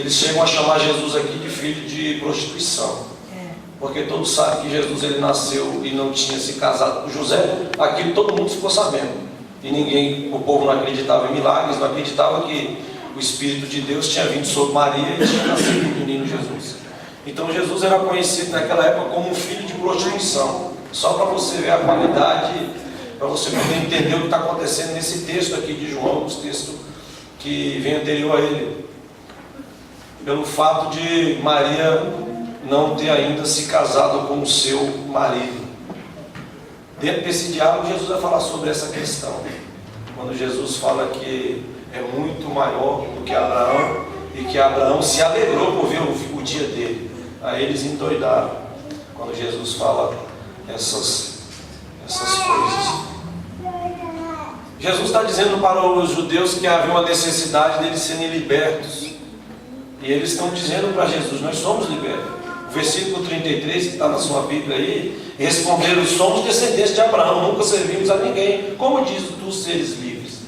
eles chegam a chamar Jesus aqui de filho de prostituição. Porque todos sabem que Jesus ele nasceu e não tinha se casado com José. Aquilo todo mundo ficou sabendo. E ninguém, o povo não acreditava em milagres, não acreditava que o Espírito de Deus tinha vindo sobre Maria e tinha nascido o menino Jesus. Então Jesus era conhecido naquela época como um filho de prostituição. Só para você ver a qualidade, para você poder entender o que está acontecendo nesse texto aqui de João, os textos que vem anterior a ele. Pelo fato de Maria não ter ainda se casado com o seu marido. Dentro desse diálogo, Jesus vai falar sobre essa questão. Quando Jesus fala que é muito maior do que Abraão, e que Abraão se alegrou por ver o dia dele. Aí eles endoidaram, quando Jesus fala essas coisas. Jesus está dizendo para os judeus que havia uma necessidade deles serem libertos. E eles estão dizendo para Jesus: nós somos libertos. O versículo 33, que está na sua Bíblia aí, responderam: somos descendentes de Abraão, nunca servimos a ninguém. Como diz tu seres livres?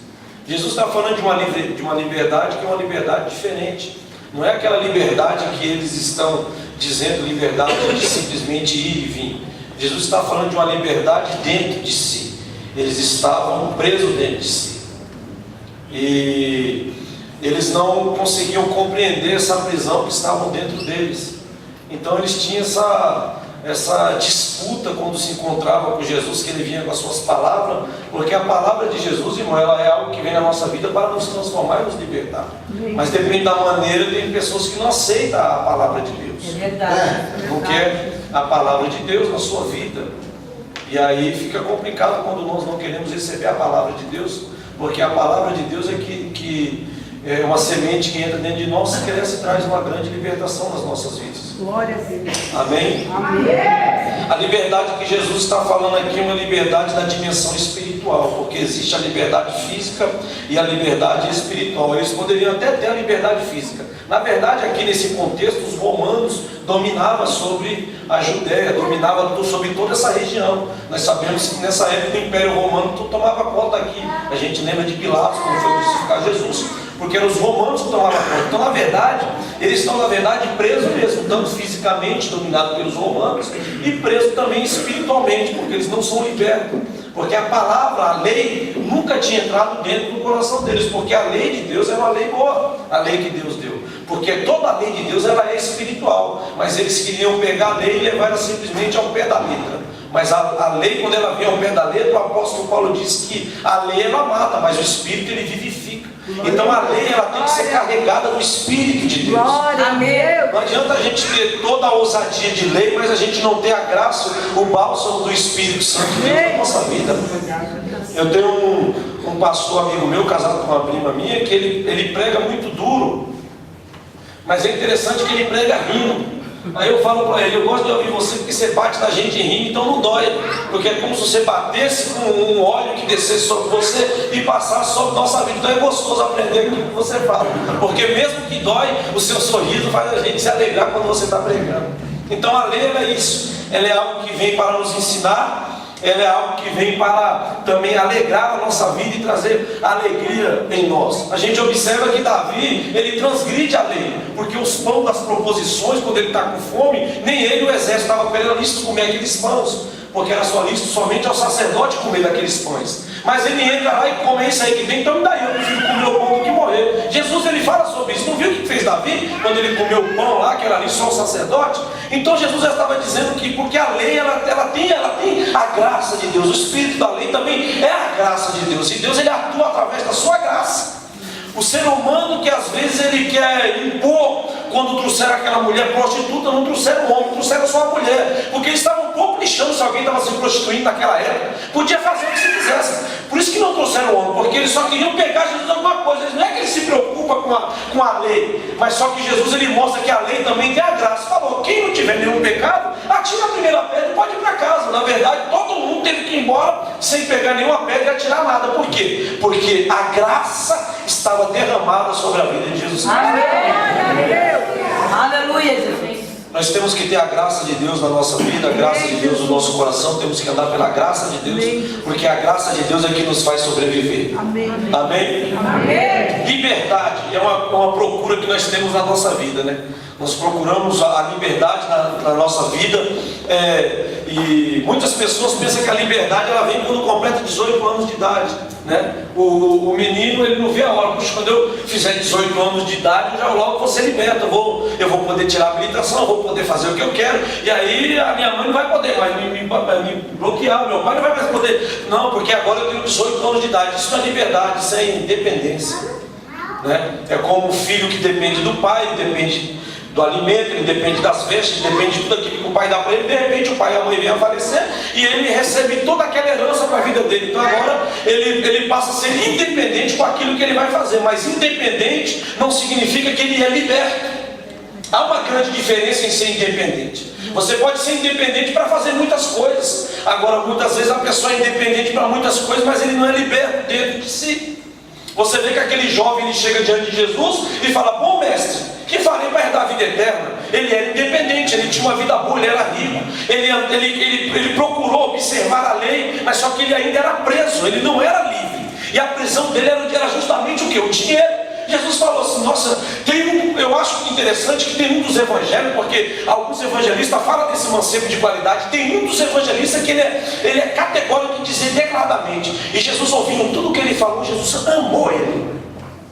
Jesus está falando de uma liberdade que é uma liberdade diferente. Não é aquela liberdade que eles estão dizendo, liberdade de simplesmente ir e vir. Jesus está falando de uma liberdade dentro de si. Eles estavam presos dentro de si. E eles não conseguiam compreender essa prisão que estavam dentro deles. Então eles tinham essa disputa quando se encontravam com Jesus, que ele vinha com as suas palavras, porque a palavra de Jesus, irmão, ela é algo que vem na nossa vida para nos transformar e nos libertar. Mas depende da maneira, tem pessoas que não aceitam a palavra de Deus. É verdade. Não quer a palavra de Deus na sua vida. E aí fica complicado quando nós não queremos receber a palavra de Deus, porque a palavra de Deus é que é uma semente que entra dentro de nós, que cresce e traz uma grande libertação nas nossas vidas. Glória a Deus. Amém? Amém. A liberdade que Jesus está falando aqui é uma liberdade da dimensão espiritual, porque existe a liberdade física e a liberdade espiritual. Eles poderiam até ter a liberdade física. Na verdade, aqui nesse contexto, os romanos dominavam sobre a Judéia, dominavam sobre toda essa região. Nós sabemos que nessa época o Império Romano tomava conta aqui. A gente lembra de Pilatos, quando foi crucificar Jesus, porque eram os romanos que tomavam conta. Então, na verdade, eles estão, presos mesmo, tanto fisicamente, dominados pelos romanos, e presos também espiritualmente, porque eles não são libertos. Porque a palavra, a lei, nunca tinha entrado dentro do coração deles, porque a lei de Deus é uma lei boa, a lei que Deus deu. Porque toda a lei de Deus ela é espiritual, mas eles queriam pegar a lei e levar ela simplesmente ao pé da letra. Mas a lei, quando ela vem ao pé da letra, o apóstolo Paulo diz que a lei ela mata, mas o Espírito ele vivifica. Então a lei ela tem que ser carregada do Espírito de Deus. Não adianta a gente ter toda a ousadia de lei, mas a gente não ter a graça, o bálsamo do Espírito Santo de Deus na nossa vida. Eu tenho um pastor amigo meu, casado com uma prima minha, que ele prega muito duro, mas é interessante que ele prega rindo. Aí eu falo para ele: eu gosto de ouvir você porque você bate na gente rindo, então não dói, porque é como se você batesse com um óleo que descesse sobre você e passasse sobre nossa vida. Então é gostoso aprender aquilo que você fala, porque mesmo que dói, o seu sorriso faz a gente se alegrar quando você está pregando. Então a lei é isso, ela é algo que vem para nos ensinar, ela é algo que vem para também alegrar a nossa vida e trazer alegria em nós. A gente observa que Davi, ele transgride a lei, porque os pães das proposições, quando ele está com fome, nem ele e o exército estavam com ele a lista de comer aqueles pães, porque era só lista somente ao sacerdote comer daqueles pães. Mas ele entra lá e come isso aí que tem, então daí eu prefiro comer o pão do que morrer. Jesus ele fala sobre isso. Não viu o que fez Davi quando ele comeu o pão lá, que era ali só o sacerdote? Então Jesus já estava dizendo que porque a lei ela tem a graça de Deus, o espírito da lei também é a graça de Deus, e Deus ele atua através da sua graça. O ser humano que às vezes ele quer impor, quando trouxeram aquela mulher prostituta, não trouxeram o homem, trouxeram só a mulher, porque eles estavam um pouco lixando se alguém estava se prostituindo naquela época, podia fazer o que se quisesse. Por isso que não trouxeram o homem, porque eles só queriam pegar Jesus alguma coisa. Não é que ele se preocupa com a lei, mas só que Jesus ele mostra que a lei também tem a graça. Falou: quem não tiver nenhum pecado, atira a primeira pedra e pode ir para casa. Na verdade, todo mundo teve que ir embora sem pegar nenhuma pedra e atirar nada. Por quê? Porque a graça estava derramada sobre a vida de Jesus. Amém. Aleluia, Jesus. Nós temos que ter a graça de Deus na nossa vida, a graça de Deus no nosso coração. Temos que andar pela graça de Deus, porque a graça de Deus é que nos faz sobreviver. Amém? Amém? Liberdade é uma procura que nós temos na nossa vida, né? Nós procuramos a liberdade na nossa vida, e muitas pessoas pensam que a liberdade ela vem quando completa 18 anos de idade, né? O menino, ele não vê a hora. Quando eu fizer 18 anos de idade, eu já logo vou ser liberto, eu vou poder tirar a habilitação, eu vou poder fazer o que eu quero, e aí a minha mãe não vai poder mais me bloquear, meu pai não vai mais poder, não, porque agora eu tenho 18 anos de idade. Isso não é liberdade, isso é independência, né? É como o filho que depende do pai, ele depende do alimento, ele depende das vestes, ele depende de tudo aquilo que o pai dá para ele. De repente o pai e a mãe vêm a falecer e ele recebe toda aquela herança para a vida dele. Então agora ele passa a ser independente com aquilo que ele vai fazer. Mas independente não significa que ele é liberto. Há uma grande diferença em ser independente. Você pode ser independente para fazer muitas coisas. Agora muitas vezes a pessoa é independente para muitas coisas, mas ele não é liberto dentro de si. Você vê que aquele jovem ele chega diante de Jesus e fala: bom mestre, que farei para herdar a vida eterna? Ele era independente, ele tinha uma vida boa, ele era rico, ele procurou observar a lei, mas só que ele ainda era preso, ele não era livre. E a prisão dele era justamente o que? O dinheiro. Jesus falou assim: nossa, eu acho interessante que tem um dos evangelhos, porque alguns evangelistas falam desse mancebo de qualidade. Tem um dos evangelistas que ele é categórico em dizer declaradamente. E Jesus, ouvindo tudo o que ele falou, Jesus amou ele.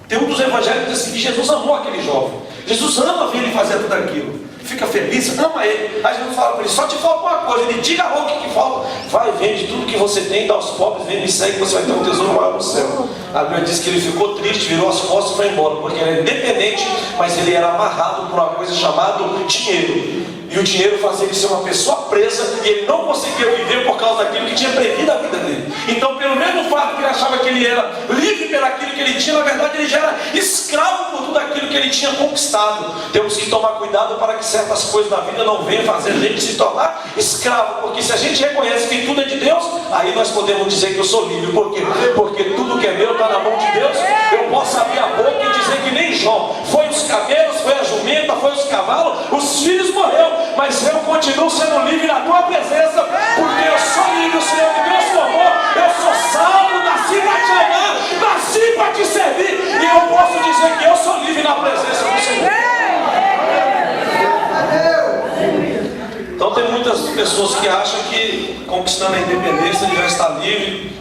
Tem um dos evangelhos que diz assim, que Jesus amou aquele jovem. Jesus ama ver ele fazer tudo aquilo. Fica feliz, ama ele. Aí Jesus fala para ele: só te falta uma coisa. Ele: diga lá o que falta. Vai, vende tudo que você tem, dá aos pobres, vem, me segue, você vai ter um tesouro maior no céu. A Bíblia diz que ele ficou triste, virou as costas e foi embora, porque ele era independente, mas ele era amarrado por uma coisa chamada dinheiro. E o dinheiro fazia ele ser uma pessoa presa, e ele não conseguia viver por causa daquilo que tinha prevido a vida dele. Então, pelo mesmo fato que ele achava que ele era livre pelaquilo que ele tinha, na verdade ele já era escravo por tudo aquilo que ele tinha conquistado. Temos que tomar cuidado para que certas coisas da vida não venham fazer a gente se tornar escravo, porque se a gente reconhece que tudo é de Deus, aí nós podemos dizer que eu sou livre. Por quê? Porque tudo que é meu está na mão de Deus. Eu posso abrir a boca e dizer que nem Jó: foi os camelos, foi a jumenta, foi os cavalos, os filhos morreram, mas eu continuo sendo livre na tua presença, porque eu sou livre, o Senhor me transformou, eu sou salvo, nasci para te amar, nasci para te servir, e eu posso dizer que eu sou livre na presença do Senhor. Então tem muitas pessoas que acham que conquistando a independência ele já está livre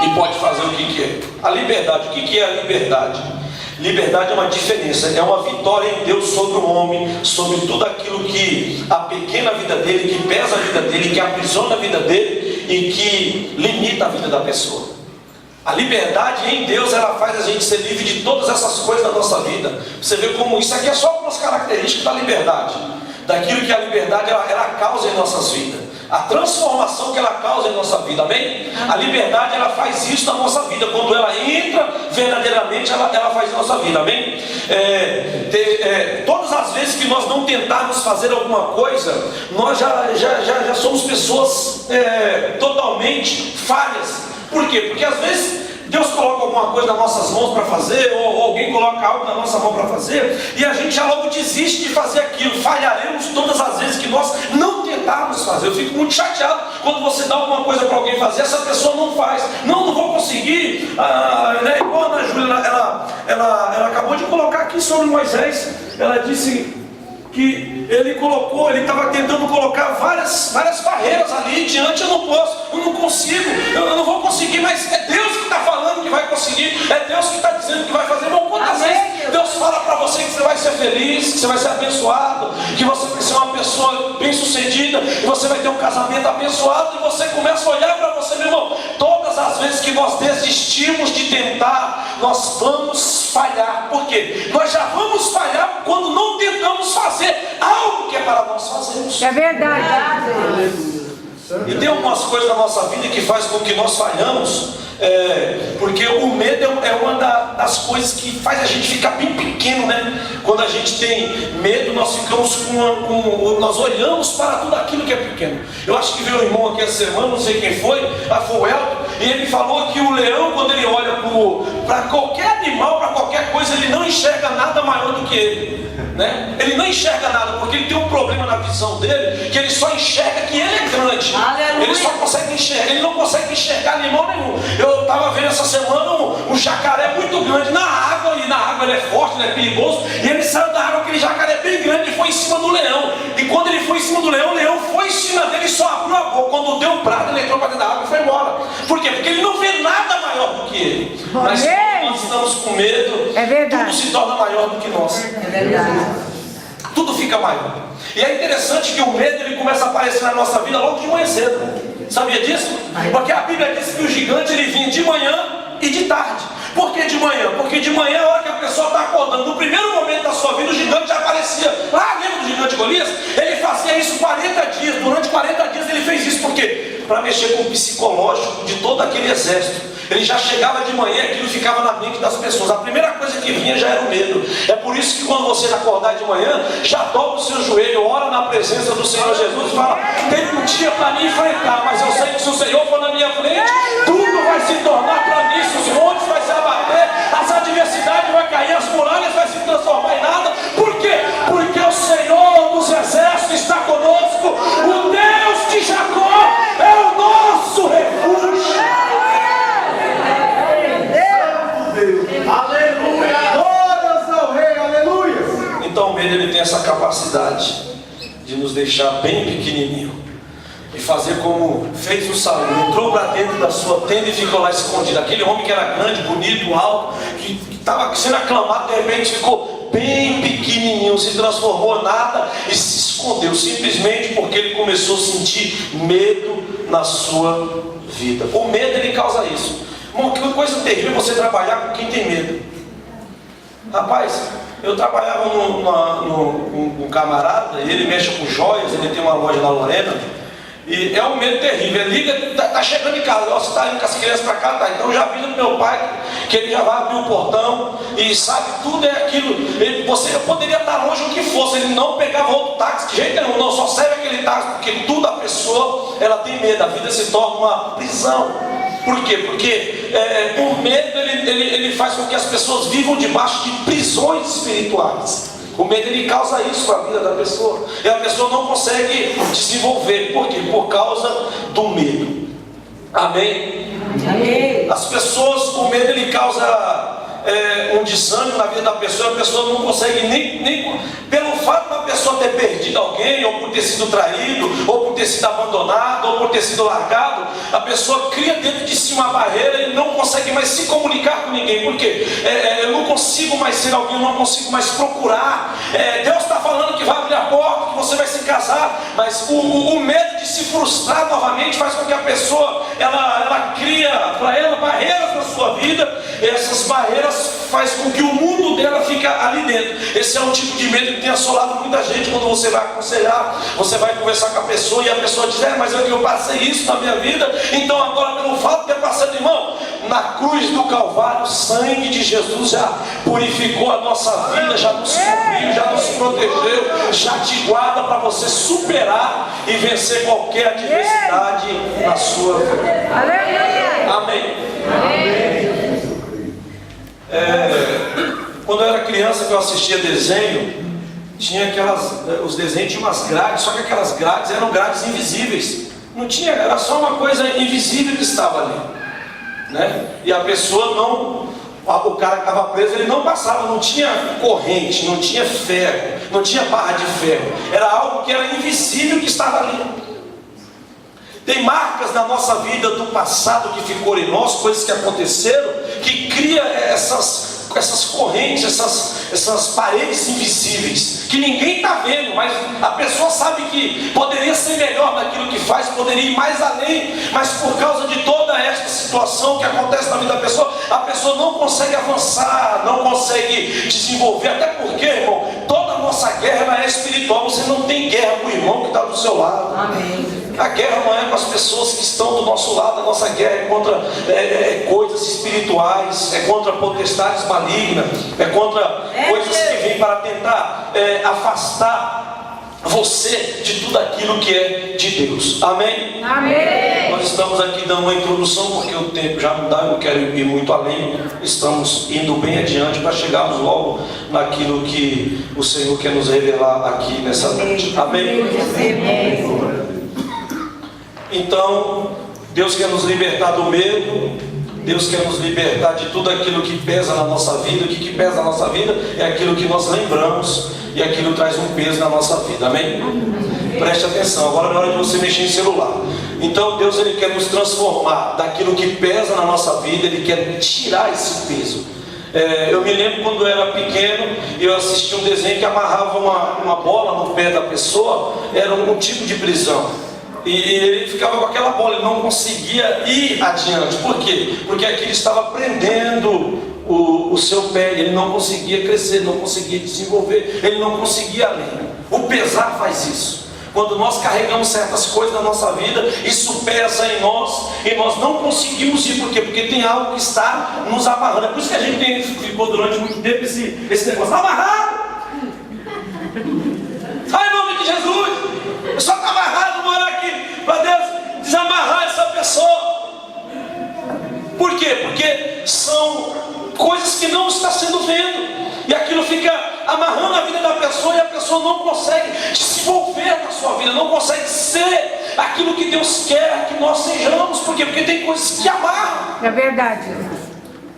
e pode fazer o que quer. A liberdade, o que é a liberdade? Liberdade é uma diferença, é uma vitória em Deus sobre o homem, sobre tudo aquilo que apequena a vida dele, que pesa a vida dele, que aprisiona a vida dele e que limita a vida da pessoa. A liberdade em Deus, ela faz a gente ser livre de todas essas coisas da nossa vida. Você vê como isso aqui é só algumas características da liberdade, daquilo que a liberdade ela causa em nossas vidas, a transformação que ela causa em nossa vida, amém? A liberdade ela faz isso na nossa vida, quando ela entra verdadeiramente, ela faz em nossa vida, amém? Todas as vezes que nós não tentarmos fazer alguma coisa, nós já somos pessoas totalmente falhas. Por quê? Porque às vezes Deus coloca alguma coisa nas nossas mãos para fazer, ou alguém coloca algo na nossa mão para fazer, e a gente já logo desiste de fazer aquilo. Falharemos todas as vezes que nós não tentarmos fazer. Eu fico muito chateado quando você dá alguma coisa para alguém fazer, essa pessoa não faz. Não vou conseguir. Igual a Ana Júlia, ela acabou de colocar aqui sobre Moisés. Ela disse que ele estava tentando colocar várias barreiras ali diante. Eu não posso, eu não consigo, eu não vou conseguir, mas é Deus que está falando que vai conseguir, é Deus que está dizendo que vai fazer. Irmão, quantas vezes Deus fala para você que você vai ser feliz, que você vai ser abençoado, que você vai ser uma pessoa bem sucedida, que você vai ter um casamento abençoado, e você começa a olhar para você, meu irmão, todas as vezes que nós desistimos de tentar, nós vamos falhar. Por quê? Nós já vamos falhar quando não tentamos fazer algo que é para nós fazermos. É verdade. E tem algumas coisas na nossa vida que faz com que nós falhamos, porque o medo é uma das coisas que faz a gente ficar bem pequeno, né? Quando a gente tem medo, nós ficamos nós olhamos para tudo aquilo que é pequeno. Eu acho que veio um irmão aqui essa semana, não sei quem foi o Elton, e ele falou que o leão, quando ele olha para qualquer animal, para qualquer coisa, ele não enxerga nada maior do que ele. né? Ele não enxerga nada, porque ele tem um problema na visão dele, que ele só enxerga que ele é grande. Aleluia. Ele só consegue enxergar, ele não consegue enxergar animal nenhum. Eu estava vendo essa semana um jacaré muito grande na água, e na água ele é forte, ele é perigoso, e ele saiu da água, aquele jacaré bem grande, e foi em cima do leão. E quando ele foi em cima do leão, o leão foi em cima dele e só abriu a boca. Quando deu o prato, ele entrou para dentro da água e foi embora. Por quê? Porque ele não vê nada maior do que ele. Mas quando nós estamos com medo, tudo se torna maior do que nós. É verdade. Tudo fica maior. E é interessante que o medo ele começa a aparecer na nossa vida logo de manhã cedo. Sabia disso? Porque a Bíblia diz que o gigante ele vinha de manhã e de tarde. Por que de manhã? Porque de manhã é a hora que a pessoa está acordando. No primeiro momento da sua vida o gigante já aparecia. Ah, lembra do gigante Golias? Ele fazia isso 40 dias. Durante 40 dias ele fez isso. Por quê? Para mexer com o psicológico de todo aquele exército. Ele já chegava de manhã e aquilo ficava na mente das pessoas. A primeira coisa que vinha já era o medo. É por isso que quando você acordar de manhã, já dobra o seu joelho, ora na presença do Senhor Jesus e fala: tem um dia para me enfrentar, mas eu sei que se o Senhor for na minha frente, tudo vai se tornar planície, os montes vai se abater, as adversidades vai cair, as muralhas vai se transformar em nada. Por quê? Porque o Senhor dos exércitos está conosco, o Deus de Jacó é o nosso refúgio. Aleluia! Glórias ao Rei, aleluia! Então o medo ele tem essa capacidade de nos deixar bem pequenininho e fazer como fez o Saul, entrou para dentro da sua tenda e ficou lá escondido. Aquele homem que era grande, bonito, alto, que estava sendo aclamado, de repente ficou bem pequenininho, se transformou em nada e se escondeu, simplesmente porque ele começou a sentir medo na sua vida. O medo ele causa isso. Irmão, que coisa terrível você trabalhar com quem tem medo. Rapaz, eu trabalhava com um camarada, ele mexe com joias, ele tem uma loja na Lorena, e é um medo terrível. Ele liga, tá chegando em casa, você está indo com as crianças para cá, tá? Então eu já vi do meu pai que ele já vai abrir o portão e sabe tudo é aquilo. Você poderia estar longe o que fosse, ele não pegava outro táxi de jeito nenhum, não, só serve aquele táxi, porque tudo a pessoa ela tem medo, a vida se torna uma prisão. Por quê? Porque por medo ele faz com que as pessoas vivam debaixo de prisões espirituais. O medo ele causa isso na vida da pessoa. E a pessoa não consegue desenvolver. Por quê? Por causa do medo. Amém? Amém. As pessoas, o medo ele causa um desânimo na vida da pessoa. A pessoa não consegue nem pelo fato da pessoa ter perdido alguém, ou por ter sido traído, ou por ter sido abandonado, ou por ter sido largado, a pessoa cria dentro de si uma barreira e não consegue mais se comunicar com ninguém. Por quê? Eu não consigo mais ser alguém, eu não consigo mais procurar. Deus está falando que vai abrir a porta, que você vai se casar, mas o medo de se frustrar novamente faz com que a pessoa ela cria para ela barreiras na sua vida. Essas barreiras faz com que o mundo dela fique ali dentro. Esse é um tipo de medo que tem assolado muita gente. Quando você vai aconselhar, você vai conversar com a pessoa e a pessoa diz: mas eu passei isso na minha vida, então agora pelo fato de ter passado, irmão, na cruz do Calvário o sangue de Jesus já purificou a nossa vida, já nos cobriu, já nos protegeu, já te guarda para você superar e vencer qualquer adversidade na sua vida. Amém. Quando eu era criança, que eu assistia desenho, tinha os desenhos tinham umas grades, só que aquelas grades eram grades invisíveis. Não tinha, era só uma coisa invisível que estava ali, né? E a pessoa não, o cara que estava preso, ele não passava, não tinha corrente, não tinha ferro, não tinha barra de ferro. Era algo que era invisível que estava ali. Tem marcas na nossa vida do passado que ficou em nós, coisas que aconteceram, que cria essas correntes, essas paredes invisíveis, que ninguém está vendo, mas a pessoa sabe que poderia ser melhor naquilo que faz, poderia ir mais além, mas por causa de toda essa situação que acontece na vida da pessoa, a pessoa não consegue avançar, não consegue desenvolver, até porque, irmão, toda a nossa guerra ela é espiritual. Você não tem guerra com o irmão que está do seu lado. Amém. A guerra não é com as pessoas que estão do nosso lado. A nossa guerra é contra coisas espirituais, é contra potestades malignas, é contra coisas que vêm para tentar afastar você de tudo aquilo que é de Deus. Amém? Amém. Nós estamos aqui dando uma introdução, porque o tempo já não dá, eu não quero ir muito além. Estamos indo bem adiante para chegarmos logo naquilo que o Senhor quer nos revelar aqui nessa noite. Amém? Então, Deus quer nos libertar do medo. Deus quer nos libertar de tudo aquilo que pesa na nossa vida. O que pesa na nossa vida é aquilo que nós lembramos, e aquilo traz um peso na nossa vida. Amém? Preste atenção, agora é hora de você mexer em celular. Então Deus, Ele quer nos transformar daquilo que pesa na nossa vida. Ele quer tirar esse peso. Eu me lembro quando eu era pequeno, eu assisti um desenho que amarrava uma bola no pé da pessoa. Era um tipo de prisão. E ele ficava com aquela bola, ele não conseguia ir adiante. Por quê? Porque aquilo estava prendendo o seu pé. Ele não conseguia crescer, não conseguia desenvolver, ele não conseguia além. O pesar faz isso. Quando nós carregamos certas coisas na nossa vida, isso pesa em nós e nós não conseguimos ir. Por quê? Porque tem algo que está nos amarrando. É por isso que a gente ficou durante muito tempo esse negócio amarrado. Ai, em nome de Jesus, eu só está amarrado, morar aqui para Deus desamarrar essa pessoa. Por quê? Porque são coisas que não está sendo vendo, e aquilo fica amarrando a vida da pessoa, e a pessoa não consegue desenvolver na sua vida, não consegue ser aquilo que Deus quer que nós sejamos. Por quê? Porque tem coisas que amarram. É verdade.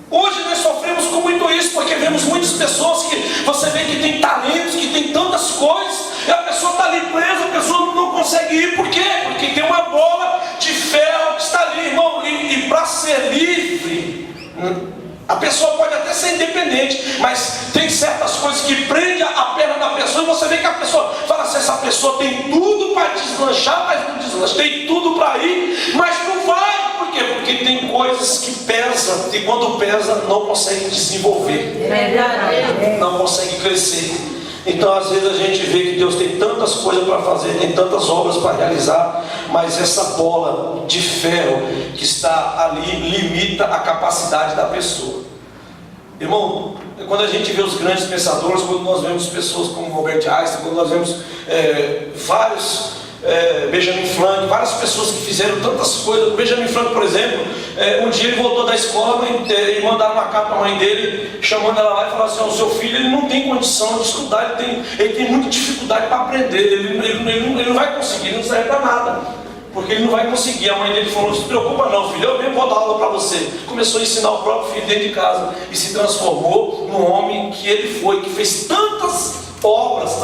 Hoje nós sofremos com muito isso, porque vemos muitas pessoas que você vê que tem talentos, que tem tantas coisas, e a pessoa está ali presa, a pessoa não consegue ir. Por quê? Porque tem uma bola de ferro que está ali, irmão. E para ser livre, a pessoa pode até ser independente, mas tem certas coisas que prendem a perna da pessoa, e você vê que a pessoa fala assim: essa pessoa tem tudo para deslanchar, mas não deslancha, tem tudo para ir, mas não vai. Por quê? Porque tem coisas que pesam, e quando pesa não consegue desenvolver, não consegue crescer. Então às vezes a gente vê que Deus tem tantas coisas para fazer, tem tantas obras para realizar, mas essa bola de ferro que está ali limita a capacidade da pessoa. Irmão, quando a gente vê os grandes pensadores, quando nós vemos pessoas como Albert Einstein, quando nós vemos Benjamin Franklin, várias pessoas que fizeram tantas coisas. Benjamin Franklin, por exemplo, um dia ele voltou da escola e mandaram uma carta para a mãe dele, chamando ela lá e falaram assim: o seu filho, ele não tem condição de estudar, ele tem muita dificuldade para aprender, ele não vai conseguir, ele não serve para nada, porque ele não vai conseguir. A mãe dele falou: não se preocupa não, filho, eu mesmo vou dar aula para você. Começou a ensinar o próprio filho dentro de casa, e se transformou no homem que ele foi, que fez tantas obras,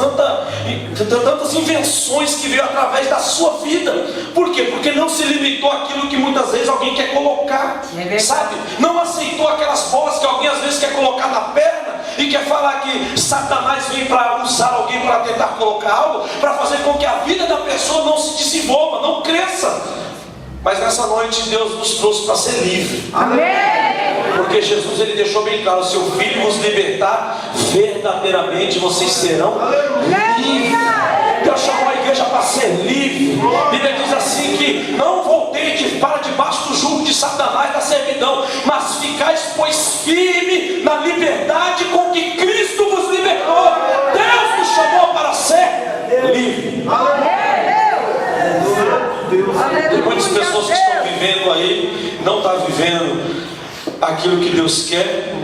tantas invenções que veio através da sua vida. Por quê? Porque não se limitou àquilo que muitas vezes alguém quer colocar, sabe? Não aceitou aquelas bolas que alguém às vezes quer colocar na perna, e quer falar que Satanás vem para usar alguém para tentar colocar algo, para fazer com que a vida da pessoa não se desenvolva, não cresça. Mas nessa noite Deus nos trouxe para ser livre. Amém. Porque Jesus, Ele deixou bem claro: se o Filho vos libertar, verdadeiramente vocês serão livres. Deus chamou a igreja para ser livre. A Bíblia diz assim que não voltei para debaixo do jugo de Satanás, da servidão, mas ficais, pois, firme na liberdade com que Cristo vos libertou. Deus nos chamou para ser livre. Tem muitas pessoas que estão vivendo aí, não estão vivendo aquilo que Deus quer,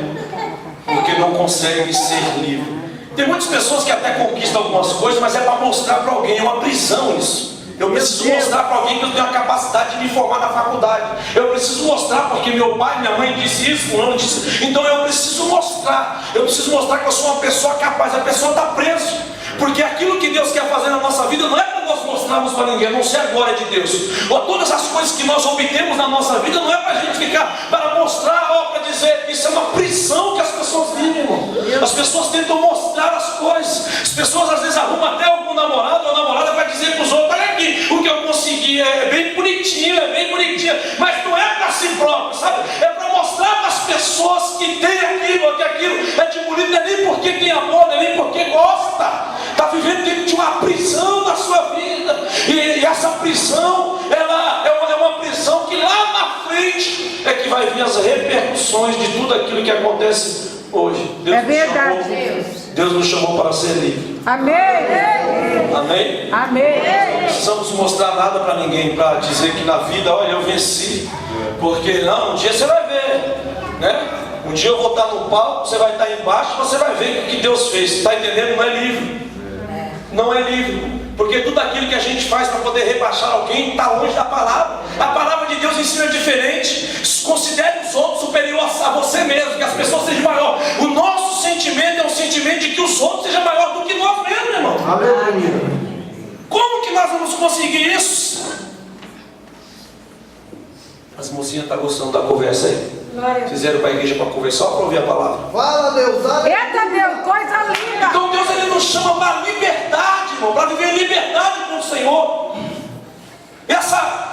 porque não conseguem ser livre. Tem muitas pessoas que até conquistam algumas coisas, mas é para mostrar para alguém, é uma prisão isso. Eu preciso mostrar para alguém que eu tenho a capacidade de me formar na faculdade. Eu preciso mostrar porque meu pai, minha mãe disse isso, fulano disse isso. Então eu preciso mostrar. Eu preciso mostrar que eu sou uma pessoa capaz. A pessoa está presa. Porque aquilo que Deus quer fazer na nossa vida não é para nós mostrarmos para ninguém, a não ser a glória de Deus. Ou todas as coisas que nós obtemos na nossa vida não é para a gente ficar, para mostrar, para dizer. Isso é uma prisão que as pessoas vivem, irmão. As pessoas tentam mostrar as coisas. As pessoas às vezes arrumam até algum namorado ou namorada para dizer para os outros: olha aqui, o que eu consegui é bem bonitinho, mas não é para si próprio, sabe? É para mostrar para as pessoas que tem aquilo, que aquilo é de bonito, não é nem porque tem amor, não é nem porque gosta. Está vivendo dentro de uma prisão na sua vida, e essa prisão, ela é uma prisão que lá na frente é que vai vir as repercussões de tudo aquilo que acontece Hoje, Deus nos chamou para ser livre. Amém. Amém? Amém. Não precisamos mostrar nada para ninguém para dizer que na vida, olha, eu venci. Porque não, um dia você vai ver, né? Um dia eu vou estar no palco, você vai estar embaixo, você vai ver o que Deus fez. Você está entendendo? Não é livre. Não é livre. Porque tudo aquilo que a gente faz para poder rebaixar alguém está longe da palavra. A palavra de Deus ensina diferente. Considere os outros superiores a você mesmo, que as pessoas sejam maior. O nosso sentimento é um sentimento de que os outros sejam maior do que nós mesmos, irmão. Aleluia. Como que nós vamos conseguir isso? As mocinhas estão gostando da conversa aí. Vocês vieram para a igreja para conversar ou para ouvir a palavra? Fala, Deus. Eita Deus, coisa linda. Então Deus ele nos chama para liberdade, irmão, para viver liberdade com o Senhor.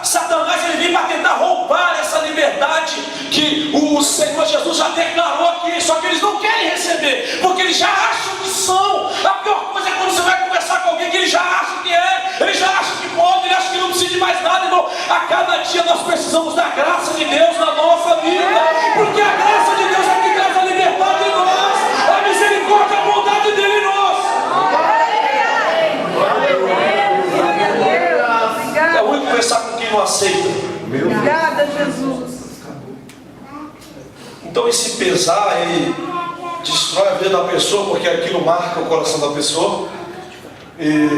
Satanás ele vem para tentar roubar essa liberdade que o Senhor Jesus já declarou aqui, só que eles não querem receber, porque eles já acham que são. A pior coisa é quando você vai conversar com alguém que ele já acha que é, ele já acha que pode, ele acha que não precisa de mais nada, irmão. A cada dia nós precisamos da graça de Deus na nossa vida, porque a graça de Deus é que traz a liberdade em nós, a misericórdia, a bondade dele em nós. É ruim conversar com quem não aceita. Obrigada, Jesus. Então esse pesar, ele destrói a vida da pessoa, porque aquilo marca o coração da pessoa. E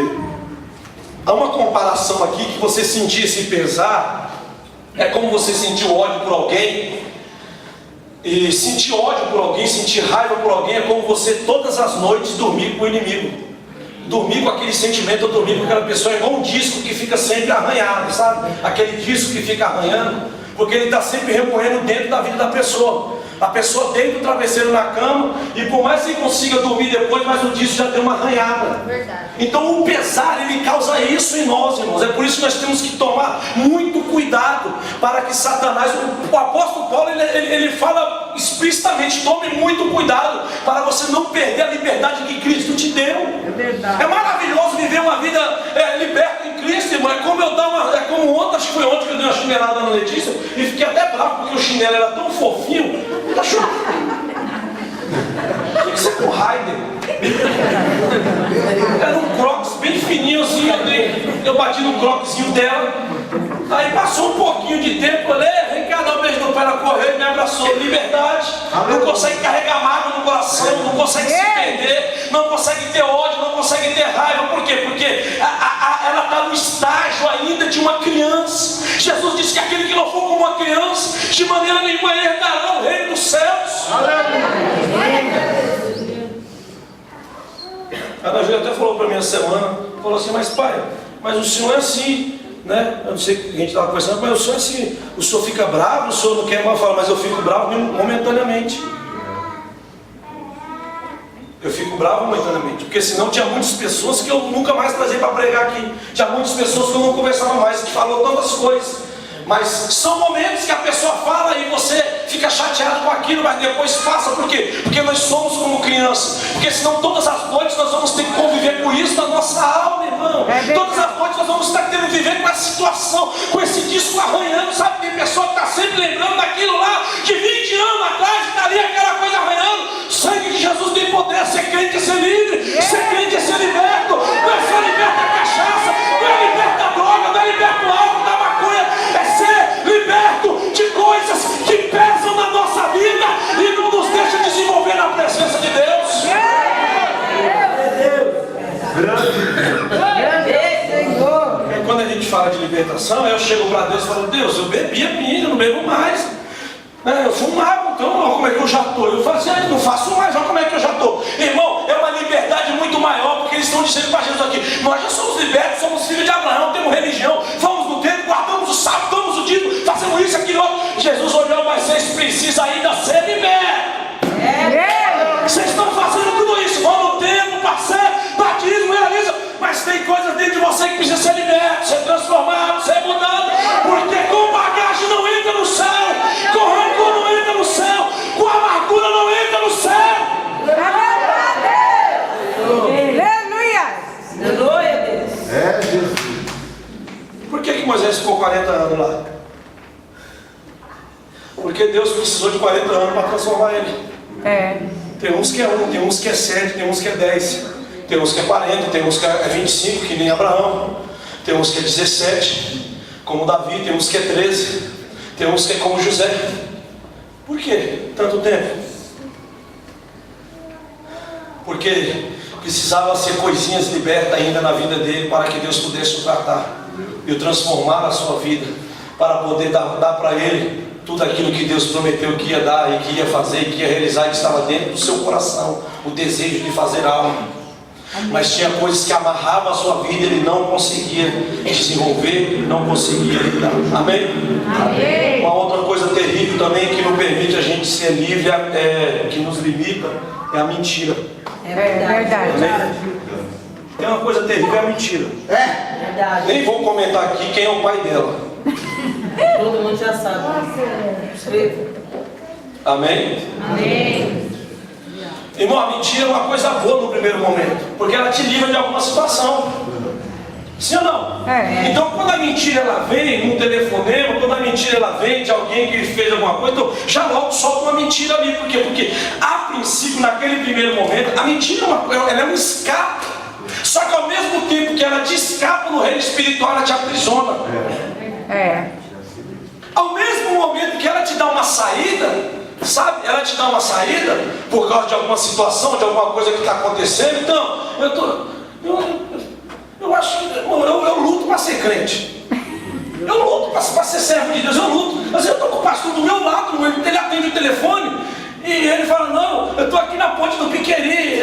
há uma comparação aqui, que você sentir esse pesar é como você sentir ódio por alguém. E sentir ódio por alguém, sentir raiva por alguém, é como você todas as noites dormir com o inimigo. Dormir com aquele sentimento, ou dormir com aquela pessoa, é igual um disco que fica sempre arranhado, sabe? Aquele disco que fica arranhando, porque ele está sempre remoendo dentro da vida da pessoa. A pessoa deita o travesseiro na cama, e por mais que ele consiga dormir depois, mas o disco já tem uma arranhada. Verdade. Então o pesar, ele causa isso em nós, irmãos. É por isso que nós temos que tomar muito cuidado, para que Satanás, o apóstolo Paulo, ele fala explicitamente, tome muito cuidado, para você não perder a liberdade que Cristo te deu. É verdade. É maravilhoso viver uma vida liberta em Cristo, irmão. É como ontem, acho que foi ontem que eu dei uma chinelada na Letícia, e fiquei até bravo, porque o chinelo era tão fofinho. Tá chorando. Tinha que ser com Raider. Era um crocs bem fininho assim, eu bati no croczinho dela. Aí passou um pouquinho de tempo, vem cá, dá um beijo no pé, ela correu e me abraçou. Liberdade. Não consegue carregar mágoa no coração, não consegue se perder, não consegue ter ódio, não consegue ter raiva. Por quê? Porque ela está no estágio ainda de uma criança. Jesus disse que aquele que não for como uma criança, de maneira nenhuma herdará o reino dos céus. A Ana Júlia até falou para mim essa semana, falou assim, mas pai, mas o senhor é assim, né? Eu não sei o que a gente estava conversando, mas o senhor é assim, o senhor fica bravo, o senhor não quer mais falar, mas eu fico bravo momentaneamente. Eu fico bravo momentaneamente, porque senão tinha muitas pessoas que eu nunca mais trazia para pregar aqui. Tinha muitas pessoas que eu não conversava mais, que falou tantas coisas. Mas são momentos que a pessoa fala e você fica chateado com aquilo, mas depois passa. Por quê? Porque nós somos como crianças. Porque senão todas as noites nós vamos ter que conviver com isso na nossa alma, irmão. Todas as noites nós vamos estar tendo que viver com essa situação, com esse disco arranhando. Sabe, tem pessoa que está sempre lembrando daquilo lá de 20 anos atrás, está ali aquela coisa arranhando. O sangue de Jesus tem poder. Ser crente é ser livre, ser crente é ser liberto. Não é ser liberto da cachaça, não é liberto da droga, não é liberto do álcool, da maconha. É ser liberto de coisas que pesam na nossa vida e não nos deixa desenvolver na presença de Deus. E quando a gente fala de libertação, eu chego para Deus e falo, Deus, eu bebia pinga, não bebo mais. Eu fumava, então olha como é que eu já estou. Eu falo assim, não faço mais, olha como é que eu já estou. Irmão, é uma liberdade muito maior, porque eles estão dizendo para Jesus aqui, nós já somos libertos, somos filhos de Abraão, temos religião, vamos no templo, guardamos o sábado, damos o dízimo, fazemos isso, aquilo, outro. Jesus olhou, mas vocês precisam ainda ser libertos. Vocês estão fazendo tudo isso, vão no templo, batismo, realiza, mas tem coisas dentro de você que precisa ser liberto, ser transformado, ser mudado, porque com bagagem não entra no céu, com rancor não entra no céu, com amargura não entra no céu. Aleluia, Deus. É Jesus. Por que Moisés ficou 40 anos lá? Porque Deus precisou de 40 anos para transformar ele. Tem uns que é 1, tem uns que é 7, tem uns que é 10, tem uns que é 40, tem uns que é 25, que nem Abraão, tem uns que é 17, como Davi, tem uns que é 13, tem uns que é como José. Por que tanto tempo? Porque precisava ser coisinhas libertas ainda na vida dele para que Deus pudesse o tratar e o transformar na sua vida, para poder dar para ele tudo aquilo que Deus prometeu que ia dar e que ia fazer e que ia realizar, que estava dentro do seu coração, o desejo de fazer algo. Mas tinha coisas que amarravam a sua vida, ele não conseguia desenvolver, não conseguia lidar. Amém? Amém. Uma outra coisa terrível também que não permite a gente ser livre, que nos limita, é a mentira. É verdade. Amém? Tem uma coisa terrível, é a mentira. Verdade. Nem vou comentar aqui quem é o pai dela. Todo mundo já sabe. Escreva. Amém? Amém. Irmão, a mentira é uma coisa boa no primeiro momento, porque ela te livra de alguma situação. Sim ou não? É. Então, quando a mentira ela vem num telefonema, quando a mentira ela vem de alguém que fez alguma coisa, então já logo solta uma mentira ali. Por quê? Porque a princípio, naquele primeiro momento, a mentira ela é um escape. Só que ao mesmo tempo que ela te escapa no reino espiritual, ela te aprisiona. Ao mesmo momento que ela te dá uma saída, sabe? Ela te dá uma saída por causa de alguma situação, de alguma coisa que está acontecendo. Então, eu acho que eu luto para ser crente. Eu luto para ser servo de Deus, eu luto. Mas eu estou com o pastor do meu lado, ele atende o telefone e ele fala, não, eu estou aqui na ponte do Piqueri.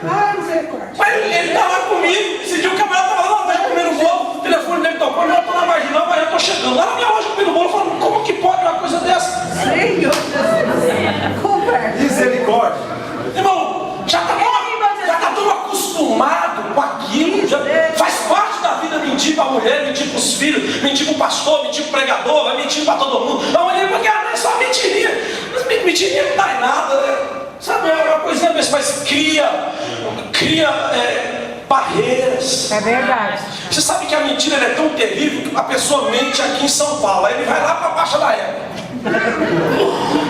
Mas ele está lá comigo. Esse dia o camarada estava lá, vai comendo bolo, o telefone dele tocou, não, eu estou na marginal, mas eu estou chegando. Lá na minha loja comendo bolo, falando, como que pode uma coisa dessa? Senhor Jesus. Misericórdia. Irmão, já está tão acostumado com aquilo, já faz parte da vida mentir para a mulher, mentir para os filhos, mentir para o pastor, mentir para o pregador, vai mentir para todo mundo. Não, porque é só mentirinha. Mas mentirinha não dá em nada, né? Sabe, é uma coisinha dessa, mas cria barreiras. É verdade. Você sabe que a mentira é tão terrível que a pessoa mente aqui em São Paulo, aí ele vai lá para a Baixa da Égua.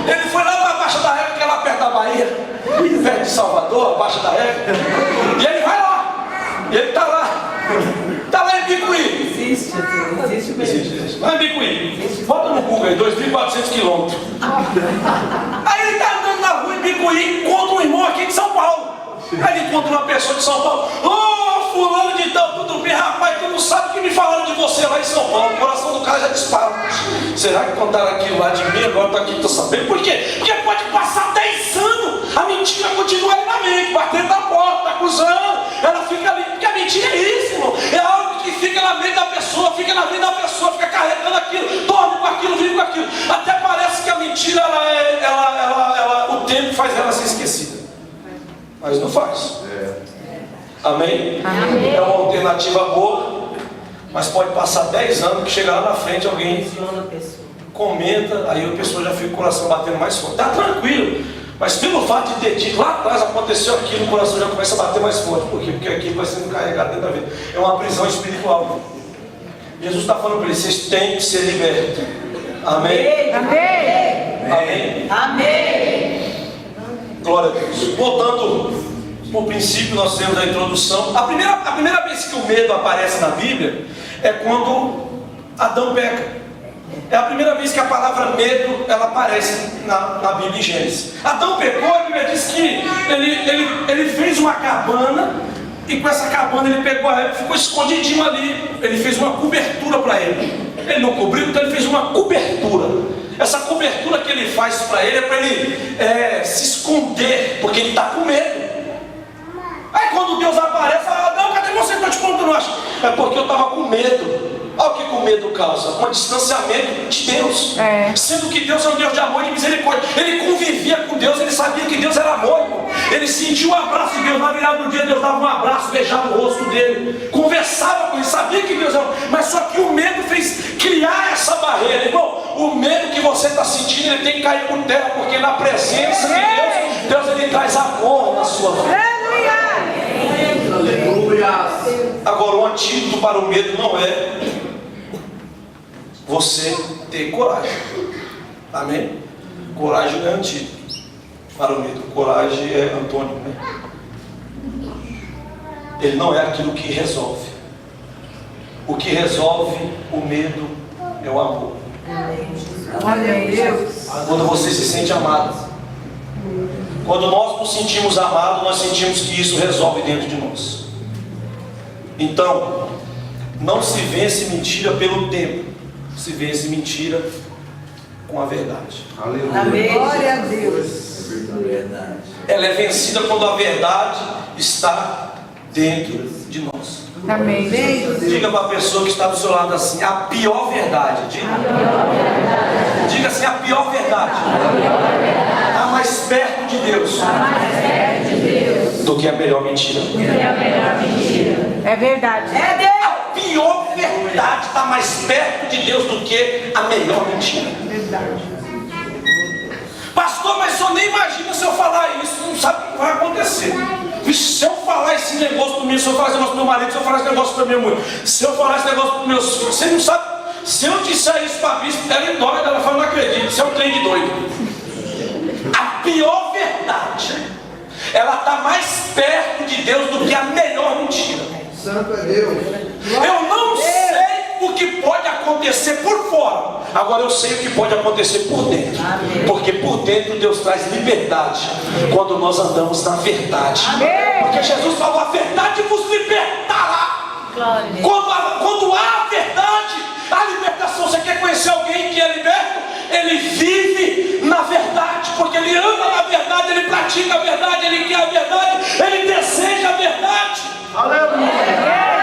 Ele foi lá para a Baixa da Égua, que é lá perto da Bahia, perto de Salvador, a Baixa da Égua. E ele vai lá, e ele está lá em Bicuí. Existe mesmo. Lá em Bicuí. Bota no Google aí, 2.400 quilômetros. Aí ele está andando na rua em Bicuí e encontra um irmão aqui de São Paulo. Aí ele encontra uma pessoa de São Paulo. Ô, fulano de tal, tudo bem, rapaz, tu não sabe o que me falaram de você lá em São Paulo. O coração do cara já dispara. Será que contaram aquilo lá de mim? Agora tô aqui, tô sabendo. Por quê? Porque pode passar 10 anos, a mentira continua ali na mente, batendo na porta, acusando. Ela fica ali, porque a mentira é isso, irmão. É algo que fica na mente da pessoa, fica na vida da pessoa, fica carregando aquilo, dorme com aquilo, vive com aquilo. Até parece que a mentira, o tempo faz ela ser esquecida. Mas não faz. Amém? Amém. É uma alternativa boa, mas pode passar 10 anos que chegar lá na frente alguém comenta, aí a pessoa já fica com o coração batendo mais forte. Está tranquilo, mas pelo fato de ter dito lá atrás aconteceu aquilo, o coração já começa a bater mais forte. Por quê? Porque aquilo vai sendo carregado dentro da vida. É uma prisão espiritual. Jesus está falando para eles, vocês têm que ser libertos. Amém? Amém. Amém? Amém. Glória a Deus. Voltando para o princípio, nós temos a introdução. A primeira vez que o medo aparece na Bíblia é quando Adão peca. É a primeira vez que a palavra medo ela aparece na Bíblia em Gênesis. Adão pecou, a Bíblia diz que ele fez uma cabana, e com essa cabana ele pegou a Eva e ficou escondidinho ali. Ele fez uma cobertura para ele. Ele não cobriu, então ele fez uma cobertura. Essa cobertura que ele faz para ele é para ele se esconder, porque ele está com medo. Aí quando Deus aparece, fala, não, cadê você? Estou te contando, acho. É porque eu estava com medo. Olha o que o medo causa, um distanciamento de Deus. Sendo que Deus é um Deus de amor e de misericórdia. Ele convivia com Deus, ele sabia que Deus era amor, irmão. Ele sentia o abraço de Deus, na virada do dia Deus dava um abraço, beijava o rosto dele, conversava com ele, sabia que Deus era amor. Mas só que o medo fez criar essa barreira, irmão. O medo que você está sentindo, ele tem que cair por terra, porque na presença de Deus ele traz amor na sua vida. Aleluia. Agora, o antídoto para o medo não é você ter coragem. Amém? Coragem não é antídoto. para o medo. Coragem é antônimo, né? Ele não é aquilo que resolve. O que resolve o medo é o amor. Glória a Deus. Quando você se sente amado. Quando nós nos sentimos amados, nós sentimos que isso resolve dentro de nós. Então, não se vence mentira pelo tempo. Se vence mentira com a verdade. Aleluia. Amém. Glória a Deus. Ela é vencida quando a verdade está dentro de nós. Amém. Diga para a pessoa que está do seu lado assim, a pior verdade. Diga assim, a pior verdade. Está mais perto de Deus do que a melhor mentira. É verdade. É Deus. A pior verdade está mais perto de Deus do que a melhor mentira. Pastor, mas só nem imagina se eu falar isso, não sabe o que vai acontecer. Se eu falar esse negócio para mim, se eu falar esse negócio para meu marido, se eu falar esse negócio para minha mulher, se eu falar esse negócio para meus filhos, você não sabe. Se eu disser isso para a bispo, ela é doida, ela fala, não acredito, isso é um trem de doido. A pior verdade, ela está mais perto de Deus do que a melhor mentira. Santo é Deus. Eu não sei o que pode acontecer por fora, agora eu sei o que pode acontecer por dentro. Porque por dentro Deus traz liberdade quando nós andamos na verdade. Porque Jesus falou, a verdade vos libertará. Quando há a verdade, a libertação. Você quer conhecer alguém que é liberto? Ele vive na verdade, porque ele anda na verdade, ele pratica a verdade, ele quer a verdade, ele deseja a verdade. Aleluia.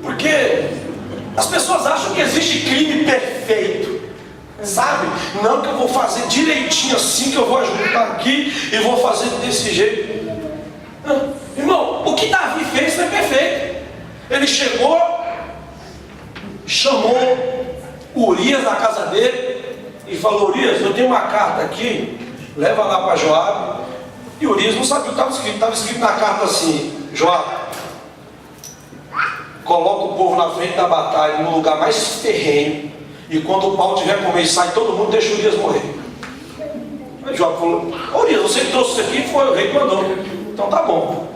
Porque as pessoas acham que existe crime perfeito, sabe? Não que eu vou fazer direitinho assim, que eu vou ajuntar aqui e vou fazer desse jeito. Não. Irmão, o que Davi fez foi perfeito. Ele chegou, chamou Urias na casa dele e falou, Urias, eu tenho uma carta aqui, leva lá para Joabe. E Urias não sabia o que estava escrito na carta assim, Joabe, coloca o povo na frente da batalha, no lugar mais ferrenho, e quando o pau tiver com ele, sai todo mundo, deixa Urias morrer. Aí Joabe falou, Urias, você que trouxe isso aqui, foi o rei que mandou. Então tá bom.